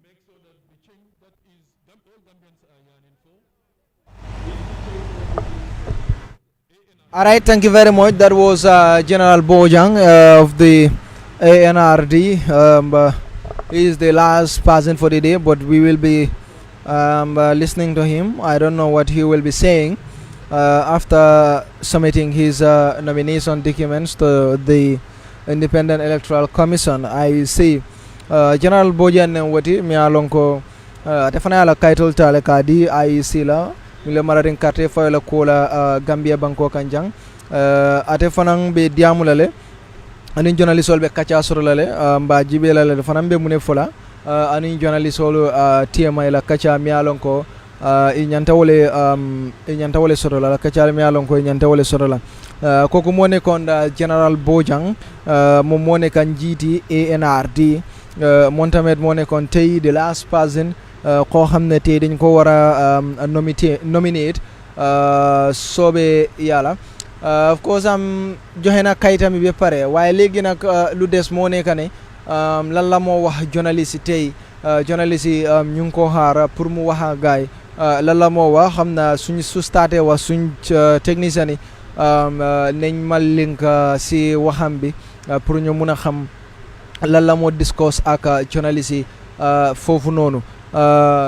make sure that the change that is all Gambians are yearning for. All right, thank you very much. That was General Bojang of the Anrd. He is the last person for the day, but we will be listening to him. I don't know what he will be saying after submitting his nomination documents to the Independent Electoral Commission. I see General Bojang wati mi alonko tefana ala kaitul tale kadi I see la mile mararin carte fa la kola Gambia banko kanjang ate fanang be diamulale anin journalist be kacha sorolale mba jibelale fanam be mune fola ani journalist olu TMI la kacha mi alonko inyanta wole sorola la kacha mi alonko inyanta wole sorola koku mone konda General Bojang mo mone kan jiti Anrd montamet mone kon tay the last person ko xamne tay dañ ko wara nominate sobe yalla of course am joxena kayitami be pare waye legi nak lu dess mo nekane lan la mo wax journaliste tay journaliste ñu ngi ko xaar pour mu wax gaay lan la mo wax xamna suñu sustate wa suñ technicien yi nañ mal link si waxam bi pour ñu mëna xam lan la mo discourse ak journaliste yi fofu nonu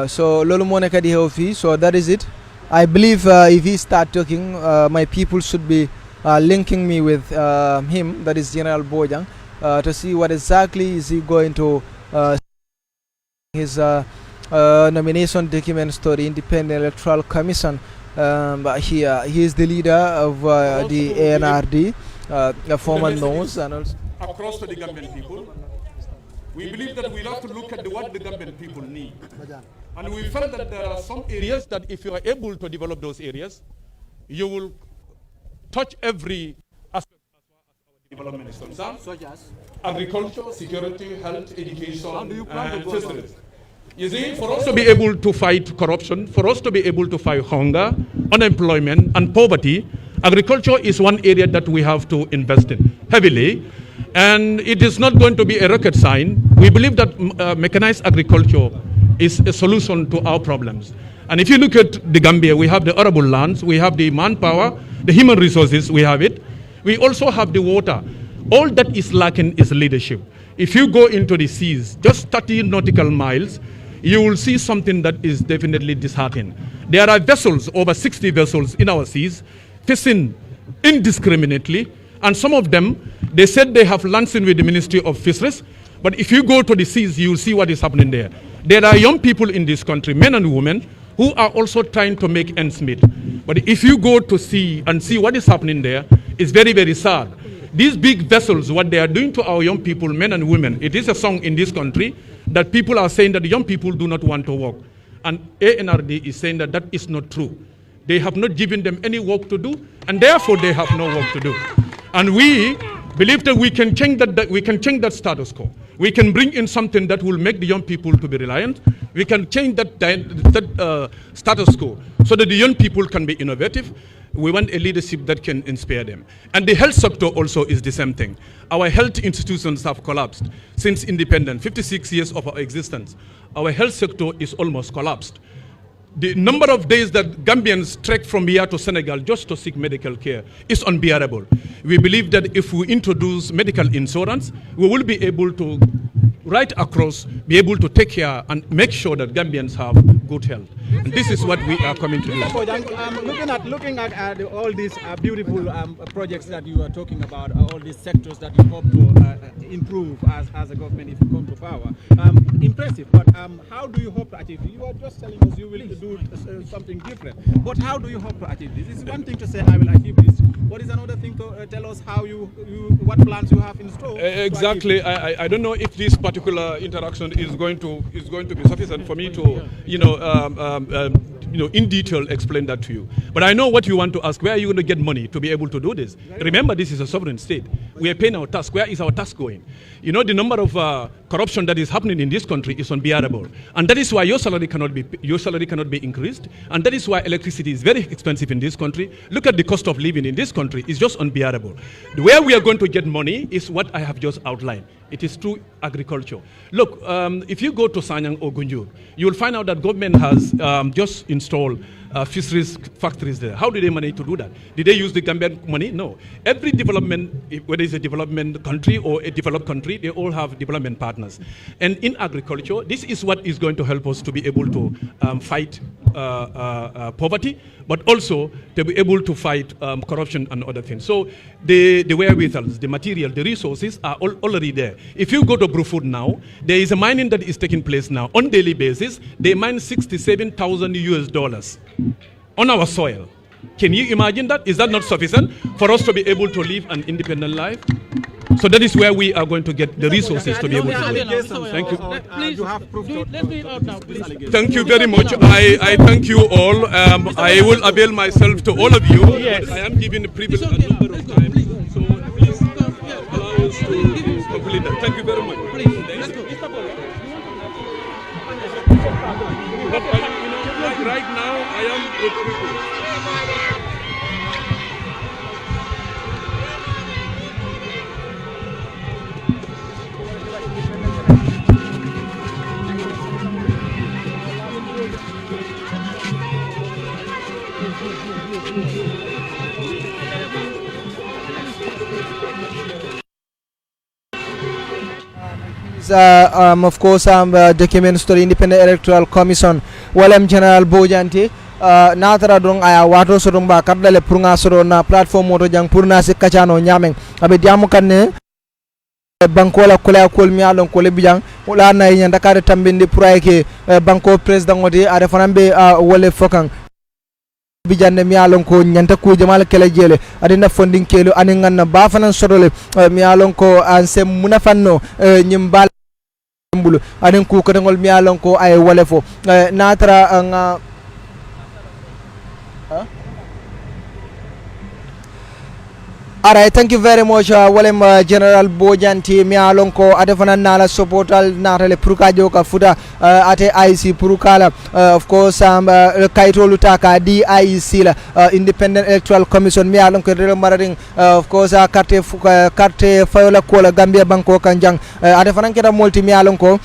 so lolu mo nekk di xew fi so that is it. I believe if he start talking my people should be linking me with him, that is General Bojang, to see what exactly is he going to his nomination documents to the Independent Electoral Commission. But he is the leader of the Anrd, former knows, and also across to the Gambian people. We believe that we have to look at what the Gambian people need. And we felt that there are some areas that if you are able to develop those areas, you will touch every aspect as far as our development is concerned, such as agriculture, security, health, education, and fisheries. You see, for us to be able to fight corruption, for us to be able to fight hunger, unemployment, and poverty, agriculture is one area that we have to invest in heavily. And it is not going to be a rocket science. We believe that mechanized agriculture is a solution to our problems. And if you look at the Gambia, we have the arable lands, we have the manpower, the human resources, we have it. We also have the water. All that is lacking is leadership. If you go into the seas, just 30 nautical miles, you will see something that is definitely disheartening. There are vessels, over 60 vessels in our seas, fishing indiscriminately, and some of them, they said they have licensing with the Ministry of Fisheries, but if you go to the seas, you will see what is happening there. There are young people in this country, men and women, who are also trying to make ends meet. But if you go to sea and see what is happening there, it's very, very sad. These big vessels, what they are doing to our young people, men and women, it is a song in this country that people are saying that the young people do not want to work. And Anrd is saying that that is not true. They have not given them any work to do, and therefore they have no work to do. And we believe that we can change that status quo. We can bring in something that will make the young people to be reliant. We can change that status quo so that the young people can be innovative. We want a leadership that can inspire them. And the health sector also is the same thing. Our health institutions have collapsed since independence, 56 years of our existence. Our health sector is almost collapsed. The number of days that Gambians trek from here to Senegal just to seek medical care is unbearable. We believe that if we introduce medical insurance, we will be able to, right across, be able to take care and make sure that Gambians have good health. And this is what we are coming to do. Looking at all these beautiful projects that you are talking about, all these sectors that you hope to improve as a government if you come to power, impressive. But how do you hope to achieve it? You are just telling us you will do something different. But how do you hope to achieve this? It's one thing to say I will achieve this. What is another thing to tell us how what plans you have in store? Exactly. I don't know if this particular interaction is going to be sufficient for me to in detail explain that to you. But I know what you want to ask. Where are you going to get money to be able to do this? Remember, this is a sovereign state. We are paying our tax. Where is our tax going? You know, the number of corruption that is happening in this country is unbearable, and that is why your salary cannot be increased, and that is why electricity is very expensive in this country. Look at the cost of living in this country; it's just unbearable. Where we are going to get money is what I have just outlined. It is through agriculture. Look, if you go to Sanyang or Gunjur, you will find out that government has just installed fisheries factories there. How did they manage to do that? Did they use the Gambian money? No. Every development, whether it's a development country or a developed country, they all have development partners. And in agriculture, this is what is going to help us to be able to fight poverty, but also to be able to fight corruption and other things. So the wherewithals, the material, the resources are already there. If you go to Brufut now, there is a mining that is taking place now on daily basis. They mine $67,000 on our soil. Can you imagine that? Is that not sufficient for us to be able to live an independent life? So that is where we are going to get the resources to be able to do it. Thank you. Please, let me out now, please. Thank you very much. I thank you all. I will avail myself to all of you. Yes. I am given the privilege a number of times. So please allow us to complete that. Thank you very much. Let's go. Right now, I am with people. Of course, documents to the Independent Electoral Commission. Walem General Bojang natara dong aya wato so dong ba kadale pour nga so na platform moto jang pour na se kachano nyameng abe diamu kanne banko la kola kol mi alon ko le bijang wala na yin dakar tambindi pour ay ke banko president ngoti are fanambe wole fokang bijanne mi alon ko nyanta ku jamal kala jele adina funding kelo ani nganna ba fanan sodole mi alon ko an sem munafanno nyimbal mbulu anin ku ko ngol mi alon ko ay wole fo natara nga Alright, thank you very much. Walem General Bojanti mi alon ko adefana nala supportal natale prukajo ka futa ate IC prukala of course kaito lutaka DIC la Independent Electoral Commission mi alon ko relo marading of course carte fayola ko la Gambia banko kanjang adefana keda multi mi alon ko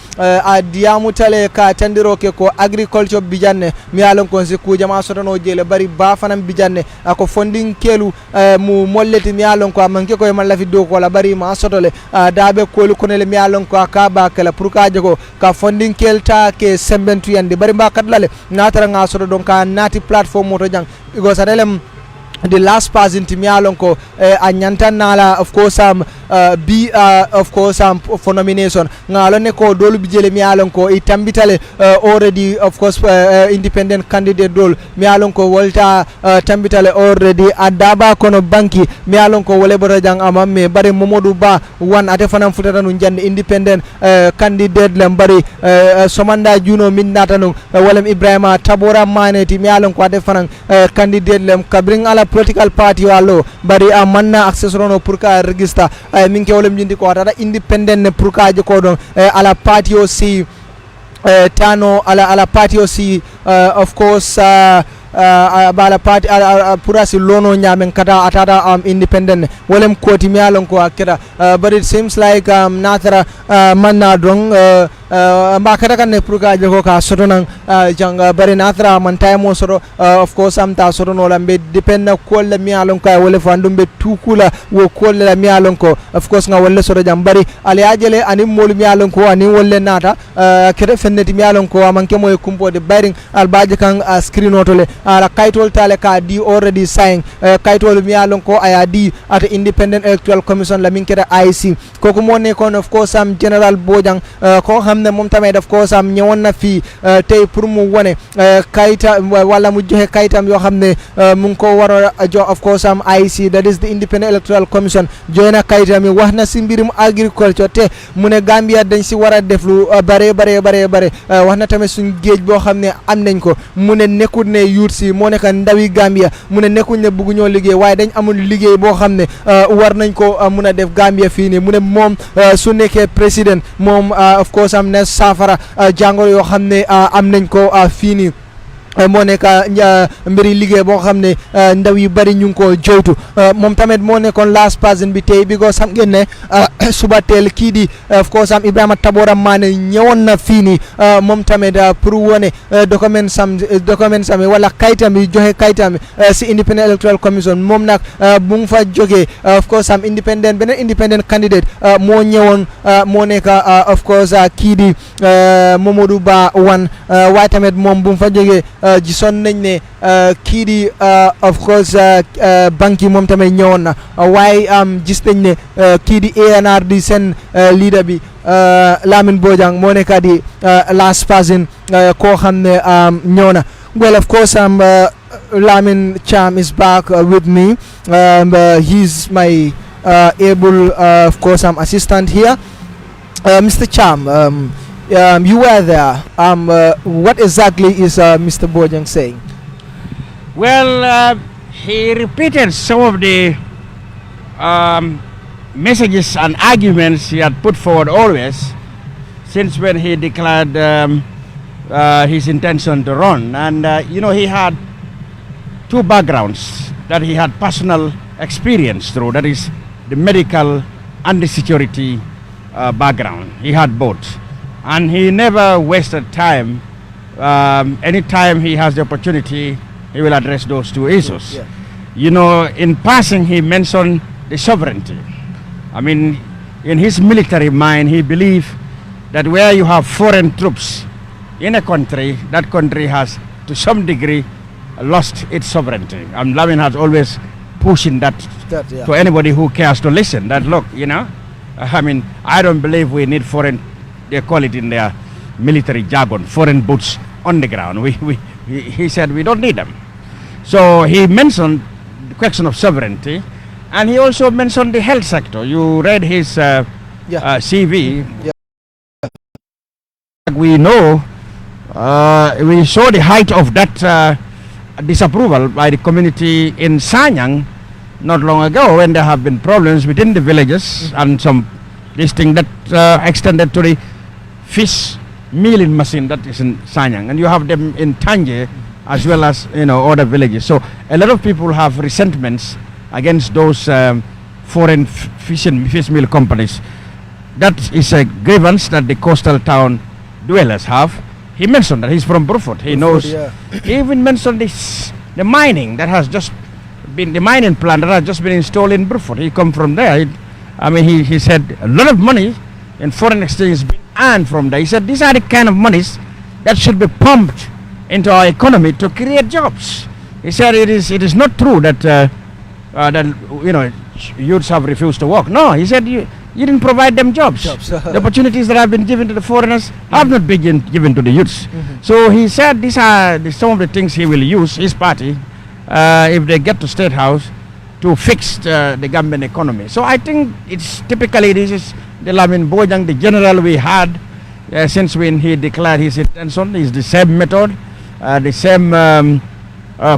diamu tale ka tandiro ke ko agriculture bijanne mi alon ko se ku jama sotono jele bari ba fanam bijanne ako funding kelu mu molleti mi alon ko manke ko man lafi do ko la bari ma sotole dabe ko lu konele mi alon ko ka ba kala pour ka jago ka funding kelta ke sembentu yande bari ba kadlale natara nga soto donc ka nati platform moto jang go sadelem the last person to me alonko anyanta nala of course be of course for nomination ngalone ko dolu bijele mi alonko itambitale already of course independent candidate dol mi alonko volta tambitale already adaba kono banki mi alonko wole bota jang amamme bare Momodou Ba wan ate fanam futata nu jande independent candidate lem bari somanda juno min natanu walem Ibrahima Tabora Manneh ti mi alonko ate fanam candidate lem kabring ala political party wallo bari manna access rono pour ka register min ke wolem jindi ko tata independent ne pour ka je ko don ala party aussi tano ala party aussi of course bala party purasi lono nyamen kata atata independent wolem koti mi alon ko akira but it seems like natara manna dong mbakata kan ne pruka je ko ka sotonan janga bari natara man time soro of course ta soto no lambe depend na ko le mi alon ko wole fandum be tukula wo ko le mi alon ko of course nga wolle soto jam bari ali ajele ani mol mi alon ko ani wolle nata kede fenneti mi alon ko man ke moy kumbo de bayring albaje kan screen otole ala kaytol tale ka di already sign kaytol mi alon ko aya di at independent electoral commission la min keda IC koku mo ne kon of course general Bojang ko xamne mom tamay of course ñewon na fi tay pour mu wone kayta wala mu joxe kaytam yo xamne mu ko waro jo of course IC that is the independent electoral commission joina kaytam wax na ci mbirum agriculture te mu ne Gambia dañ ci wara def lu bare wax na tamit suñu geej bo xamne am nañ ko mu ne nekut ne si moo nekk ndawi Gambia mu ne nekkuñ ne bëgg ñoo liggéey waaye dañ amul liggéey boo xam ne war nañ ko mun a def Gambia fii nii mu ne moom su nekkee président moom of course am na saafara jàngoro yoo xam ne am nañ ko fii nii moo nekk mbiri liggéey boo xam ne ndaw yu bari ñu ngi ko joytu moom tamit moo nekkoon last person bi tey because xam ngeen ne suba teel kii di of course Ibrahima Tabora Manneh ñëwoon na fii nii moom tamit pour wone document sam wala kayitam bi joxe kayitam si independent electoral commission moom nag bu mu fa jógee of course beneen independent candidate moo ñëwoon moo nekk of course kii di Momodou Ba wan waaye tamit moom bu mu fa jógee gisoon nañ ne kii di of course banque yi moom tamit ñëwoon na waaye gis nañ ne kii di Anrd di seen leader bi Lamin Bojang moo nekk di last person koo xam ne ñëw na well of course Lamin Cham is back with me he's my able of course assistant here Mr. Cham you were there. What exactly is Mr. Bojang saying? Well, he repeated some of the messages and arguments he had put forward always since when he declared his intention to run. And, he had two backgrounds that he had personal experience through. That is the medical and the security background. He had both. And he never wasted time. Anytime he has the opportunity, he will address those two issues. Yeah. In passing, he mentioned the sovereignty. I mean, in his military mind, he believed that where you have foreign troops in a country, that country has, to some degree, lost its sovereignty. And Lamin has always pushing that yeah, to anybody who cares to listen. That look, I don't believe we need foreign. They call it in their military jargon, foreign boots on the ground. He said we don't need them. So he mentioned the question of sovereignty, and he also mentioned the health sector. You read his CV. Yeah. We know, we saw the height of that disapproval by the community in Sanyang not long ago when there have been problems within the villages and this thing that extended to the fish milling machine that is in Sanyang, and you have them in Tanje as well as other villages. So a lot of people have resentments against those foreign fish mill companies. That is a grievance that the coastal town dwellers have. He mentioned that he's from Brufut. He knows. Yeah. He even mentioned the mining that has just the mining plant that has just been installed in Bruford. He come from there. He said a lot of money in foreign exchange has been earned from there. He said these are the kind of monies that should be pumped into our economy to create jobs. He said it is not true that youths have refused to work. No, he said you didn't provide them jobs. The opportunities that have been given to the foreigners have not been given to the youths. So he said these are some of the things he will use, his party, if they get to State House, to fix the Gambian economy. So I think this is the Lamin Bojang, the general we had since when he declared his intention. Is the same method, the same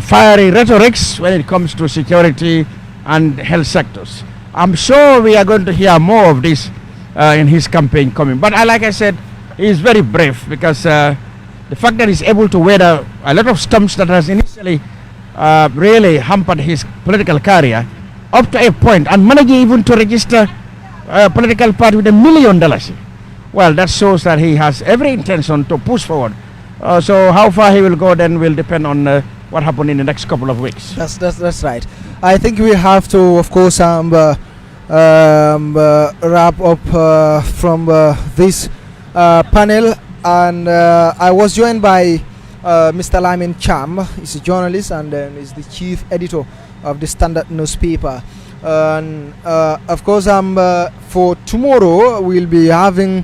fiery rhetorics when it comes to security and health sectors. I'm sure we are going to hear more of this in his campaign coming. But like I said, he is very brave because the fact that he's able to weather a lot of storms that has initially really hampered his political career up to a point, and managing even to register a political party with $1 million. Well, that shows that he has every intention to push forward. So how far he will go then will depend on what happens in the next couple of weeks. That's right. I think we have to, of course, wrap up from this panel, and I was joined by Mr. Lamin Cham. He's a journalist and is the chief editor of the Standard newspaper. And of course, for tomorrow we'll be having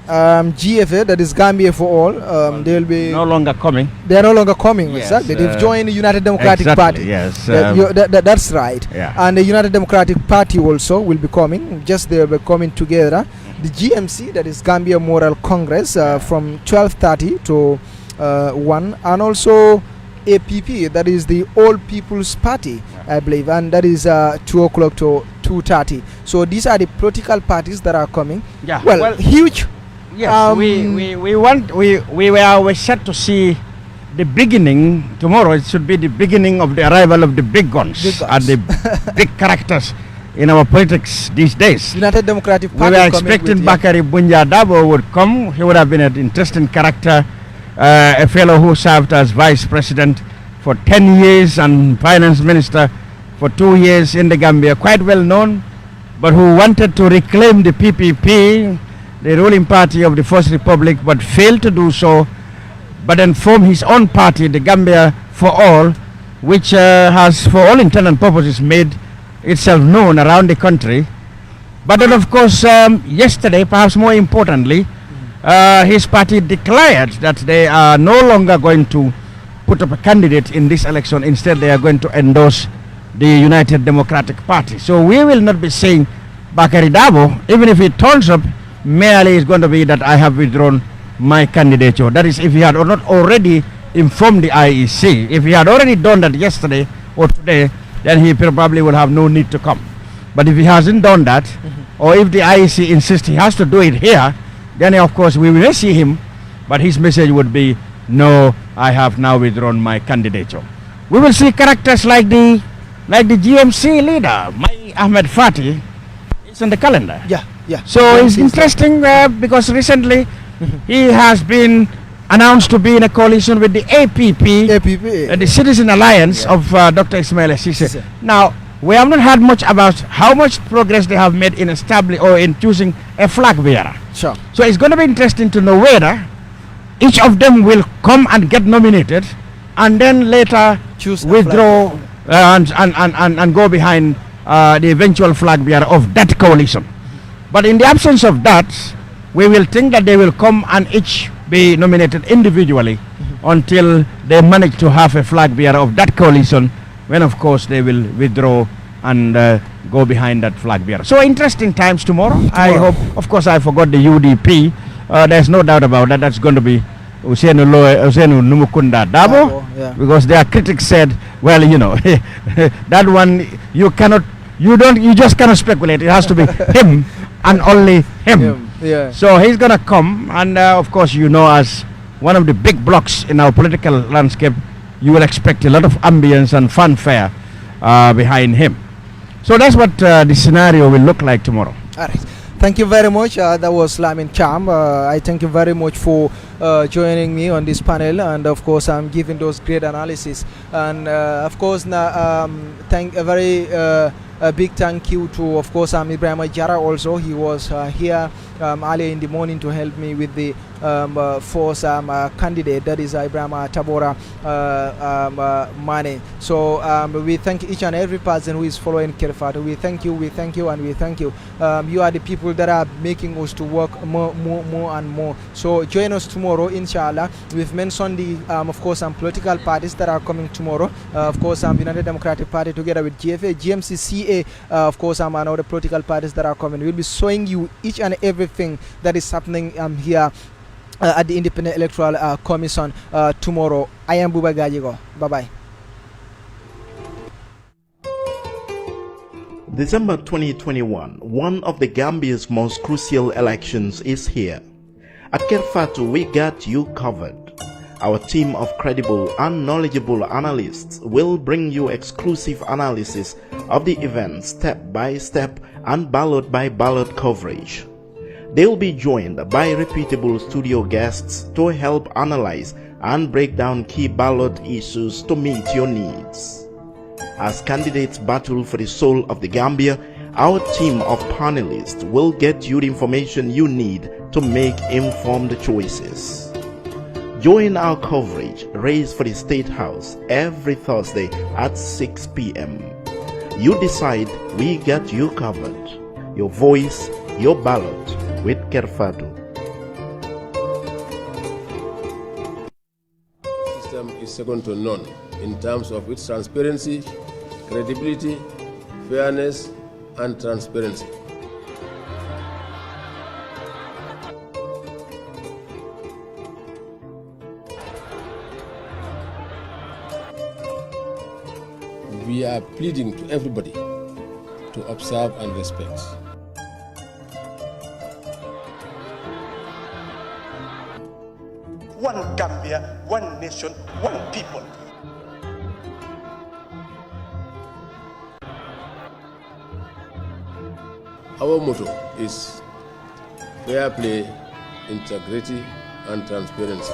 GFA, that is Gambia for All. They'll be no longer coming. They are no longer coming. Yes, exactly. They've joined the United Democratic Party. Yes. That's right. Yeah. And the United Democratic Party also will be coming. Just they'll be coming together. The GMC, that is Gambia Moral Congress, from 12:30 to 1, and also APP, that is the All People's Party, I believe, and that is 2 o'clock to 2:30. So these are the political parties that are coming. Yeah. Well, huge. Yes, we were set to see the beginning tomorrow. It should be the beginning of the arrival of the big guns. And the big characters in our politics these days. United Democratic Party. We were expecting Bakari Bunja Dabo would come. He would have been an interesting character, a fellow who served as vice president for 10 years and finance minister for 2 years in the Gambia, quite well known, but who wanted to reclaim the PPP, the ruling party of the First Republic, but failed to do so, but then formed his own party, the Gambia for All, which has, for all intent and purposes, made itself known around the country. But then, of course, yesterday, perhaps more importantly, his party declared that they are no longer going to put up a candidate in this election. Instead, they are going to endorse the United Democratic Party. So we will not be saying Bakari Dabo, even if he turns up, merely is going to be that I have withdrawn my candidature. That is, if he had not already informed the IEC. If he had already done that yesterday or today, then he probably would have no need to come. But if he hasn't done that, or if the IEC insists he has to do it here, then of course we will see him, but his message would be, no, I have now withdrawn my candidature. We will see characters like the GMC leader, Ahmed Fatou, is on the calendar. Yeah. So it's interesting because recently he has been announced to be in a coalition with the APP, the Citizen Alliance of Dr. Ismail Assise. Now, we have not heard much about how much progress they have made in establishing or in choosing a flag bearer. Sure. So it's going to be interesting to know whether each of them will come and get nominated and then later withdraw and go behind the eventual flag bearer of that coalition. But in the absence of that, we will think that they will come and each be nominated individually until they manage to have a flag bearer of that coalition, when of course they will withdraw and go behind that flag bearer. So interesting times tomorrow. I hope, of course I forgot the UDP. There's no doubt about that. That's going to be Usenu Numukunda Dabo, because their critics said, well, you know, that one you just cannot speculate. It has to be him and only him. So he's gonna come, and of course, you know, as one of the big blocks in our political landscape, you will expect a lot of ambience and fanfare behind him. So that's what the scenario will look like tomorrow. All right. Thank you very much. That was Lamin Cham. I thank you very much for joining me on this panel, and of course I'm giving those great analysis. And of course, thank a very a big thank you to, of course, Ibrahim Jara also. He was here earlier in the morning to help me with the force candidate, that is Ibrahim Tabora Manneh. So we thank each and every person who is following Kerr. We thank you, and we thank you. You are the people that are making us to work more and more. So join us tomorrow, inshallah. We've mentioned the, of course, political parties that are coming tomorrow. Of course, United Democratic Party together with GFA, GMC, CA, of course, and other political parties that are coming. We'll be showing you each and everything that is happening here at the Independent Electoral Commission tomorrow. I am Buba Gajigo. Bye-bye. December 2021, one of the Gambia's most crucial elections is here. At Kerr Fatou, we got you covered. Our team of credible and knowledgeable analysts will bring you exclusive analysis of the event step by step and ballot by ballot coverage. They'll be joined by reputable studio guests to help analyze and break down key ballot issues to meet your needs. As candidates battle for the soul of the Gambia, our team of panelists will get you the information you need to make informed choices. Join our coverage, Race for the State House, every Thursday at 6 p.m. You decide, we got you covered. Your voice, your ballot, with Kerr Fatou. The system is second to none in terms of its transparency, credibility, fairness, and transparency. We are pleading to everybody to observe and respect. One Gambia, one nation, one people. Our motto is fair play, integrity, and transparency.